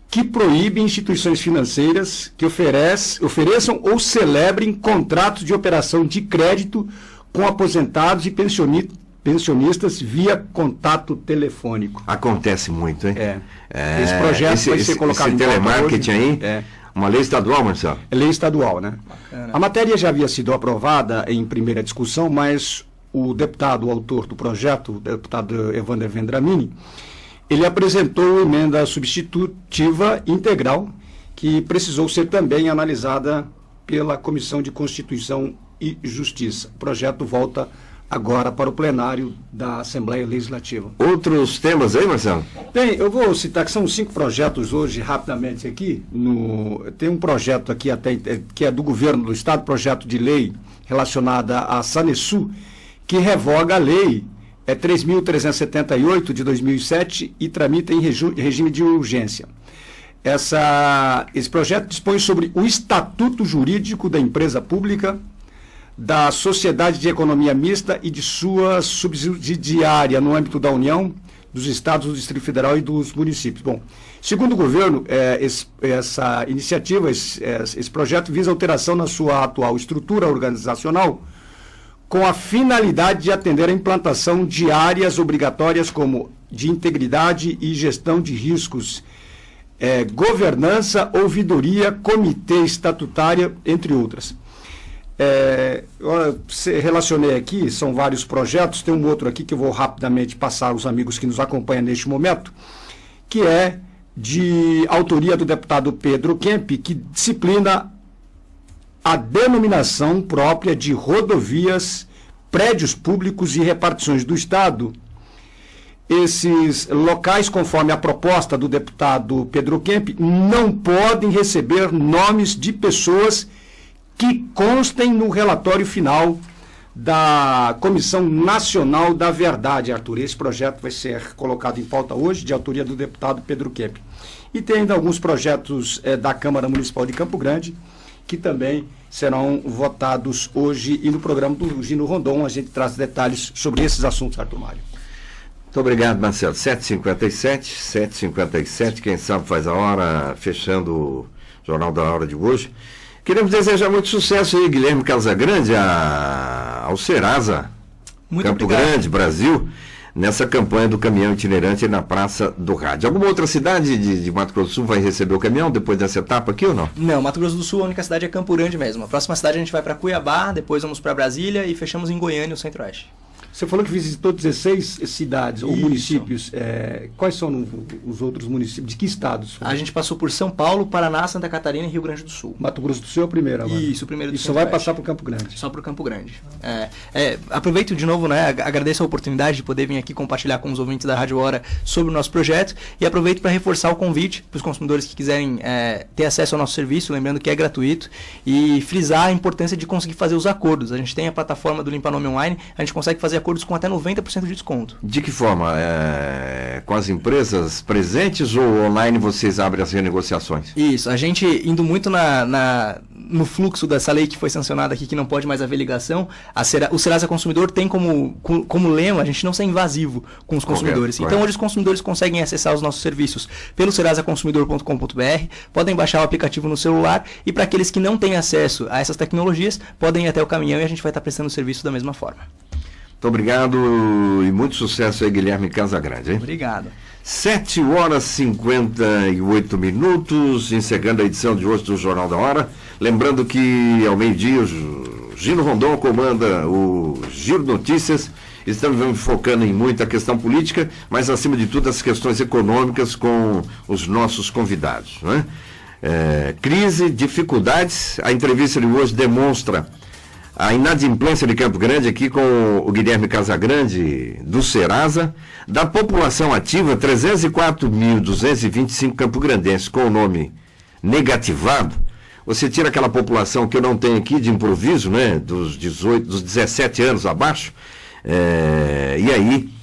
[SPEAKER 11] que proíbe instituições financeiras que ofereçam ou celebrem contratos de operação de crédito com aposentados e pensionistas via contato telefônico.
[SPEAKER 3] Acontece muito, hein?
[SPEAKER 11] Esse projeto vai ser colocado em
[SPEAKER 3] telemarketing aí, uma lei estadual, Marcelo?
[SPEAKER 11] É lei estadual, né? A matéria já havia sido aprovada em primeira discussão, mas o autor do projeto, o deputado Evander Vendramini, ele apresentou emenda substitutiva integral, que precisou ser também analisada pela Comissão de Constituição e Justiça. O projeto volta agora para o plenário da Assembleia Legislativa.
[SPEAKER 3] Outros temas aí, Marcelo?
[SPEAKER 11] Bem, eu vou citar que são 5 projetos hoje, rapidamente aqui. Tem um projeto aqui até que é do governo do Estado, projeto de lei relacionada à Sanesu, que revoga a lei 3.378 de 2007 e tramita em regime de urgência. Esse projeto dispõe sobre o estatuto jurídico da empresa pública, da sociedade de economia mista e de sua subsidiária no âmbito da União, dos estados, do Distrito Federal e dos municípios. Bom, segundo o governo, essa iniciativa, esse projeto visa alteração na sua atual estrutura organizacional, com a finalidade de atender a implantação de áreas obrigatórias como de integridade e gestão de riscos, governança, ouvidoria, comitê estatutária, entre outras. Eu relacionei aqui, são vários projetos, tem um outro aqui que eu vou rapidamente passar aos amigos que nos acompanham neste momento, que é de autoria do deputado Pedro Kemp, que disciplina a denominação própria de rodovias, prédios públicos e repartições do Estado. Esses locais, conforme a proposta do deputado Pedro Kemp, não podem receber nomes de pessoas que constem no relatório final da Comissão Nacional da Verdade, Arthur. Esse projeto vai ser colocado em pauta hoje, de autoria do deputado Pedro Kemp. E tem ainda alguns projetos da Câmara Municipal de Campo Grande, que também serão votados hoje, e no programa do Gino Rondon a gente traz detalhes sobre esses assuntos, Arthur Mário.
[SPEAKER 3] Muito obrigado, Marcelo. 7h57, quem sabe faz a hora, fechando o Jornal da Hora de hoje. Queremos desejar muito sucesso aí, Guilherme Casagrande, ao Serasa,
[SPEAKER 10] muito
[SPEAKER 3] Campo
[SPEAKER 10] obrigado.
[SPEAKER 3] Grande, Brasil, nessa campanha do caminhão itinerante na Praça do Rádio. Alguma outra cidade de Mato Grosso do Sul vai receber o caminhão depois dessa etapa aqui ou não?
[SPEAKER 10] Não, Mato Grosso do Sul, a única cidade é Campo Grande mesmo. A próxima cidade a gente vai para Cuiabá, depois vamos para Brasília e fechamos em Goiânia, o Centro-Oeste.
[SPEAKER 11] Você falou que visitou 16 cidades ou municípios. Quais são os outros municípios? De que estados?
[SPEAKER 10] A gente passou por São Paulo, Paraná, Santa Catarina e Rio Grande do Sul.
[SPEAKER 11] Mato Grosso do Sul é o primeiro agora?
[SPEAKER 10] Isso, o primeiro do
[SPEAKER 11] Isso só vai passar para o Campo Grande?
[SPEAKER 10] Só para o Campo Grande. Aproveito de novo, né, agradeço a oportunidade de poder vir aqui compartilhar com os ouvintes da Rádio Hora sobre o nosso projeto e aproveito para reforçar o convite para os consumidores que quiserem ter acesso ao nosso serviço, lembrando que é gratuito, e frisar a importância de conseguir fazer os acordos. A gente tem a plataforma do Limpa Nome Online, a gente consegue fazer acordos com até 90% de desconto.
[SPEAKER 3] De que forma? Com as empresas presentes ou online vocês abrem as renegociações?
[SPEAKER 10] Isso, a gente indo muito no fluxo dessa lei que foi sancionada aqui, que não pode mais haver ligação, o Serasa Consumidor tem como lema a gente não ser invasivo com os consumidores. Então hoje os consumidores conseguem acessar os nossos serviços pelo serasaconsumidor.com.br, podem baixar o aplicativo no celular e para aqueles que não têm acesso a essas tecnologias, podem ir até o caminhão e a gente vai estar prestando o serviço da mesma forma.
[SPEAKER 3] Muito obrigado e muito sucesso aí, Guilherme Casagrande, hein?
[SPEAKER 10] Obrigado.
[SPEAKER 3] 7h58, encerrando a edição de hoje do Jornal da Hora. Lembrando que ao meio-dia o Gino Rondon comanda o Giro Notícias. Estamos focando em muita questão política, mas acima de tudo as questões econômicas com os nossos convidados, né? Crise, dificuldades. A entrevista de hoje demonstra a inadimplência de Campo Grande aqui com o Guilherme Casagrande, do Serasa, da população ativa, 304.225 campograndenses com o nome negativado. Você tira aquela população que eu não tenho aqui de improviso, né, dos 17 anos abaixo, e aí,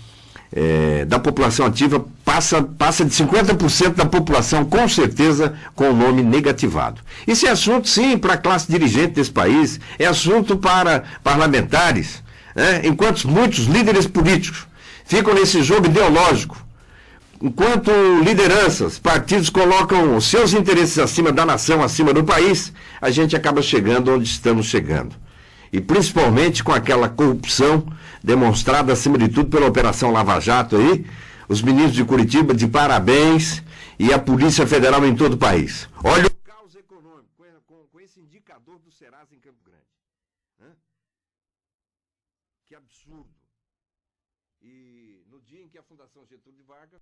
[SPEAKER 3] da população ativa, passa de 50% da população, com certeza, com o nome negativado. Isso é assunto, sim, para a classe dirigente desse país, é assunto para parlamentares, enquanto muitos líderes políticos ficam nesse jogo ideológico, enquanto lideranças, partidos colocam os seus interesses acima da nação, acima do país, a gente acaba chegando onde estamos chegando. E principalmente com aquela corrupção demonstrada, acima de tudo, pela Operação Lava Jato aí, os ministros de Curitiba, de parabéns, e a Polícia Federal em todo o país. Olha o caos econômico com esse indicador do Serasa em Campo Grande. Que absurdo. E no dia em que a Fundação Getúlio Vargas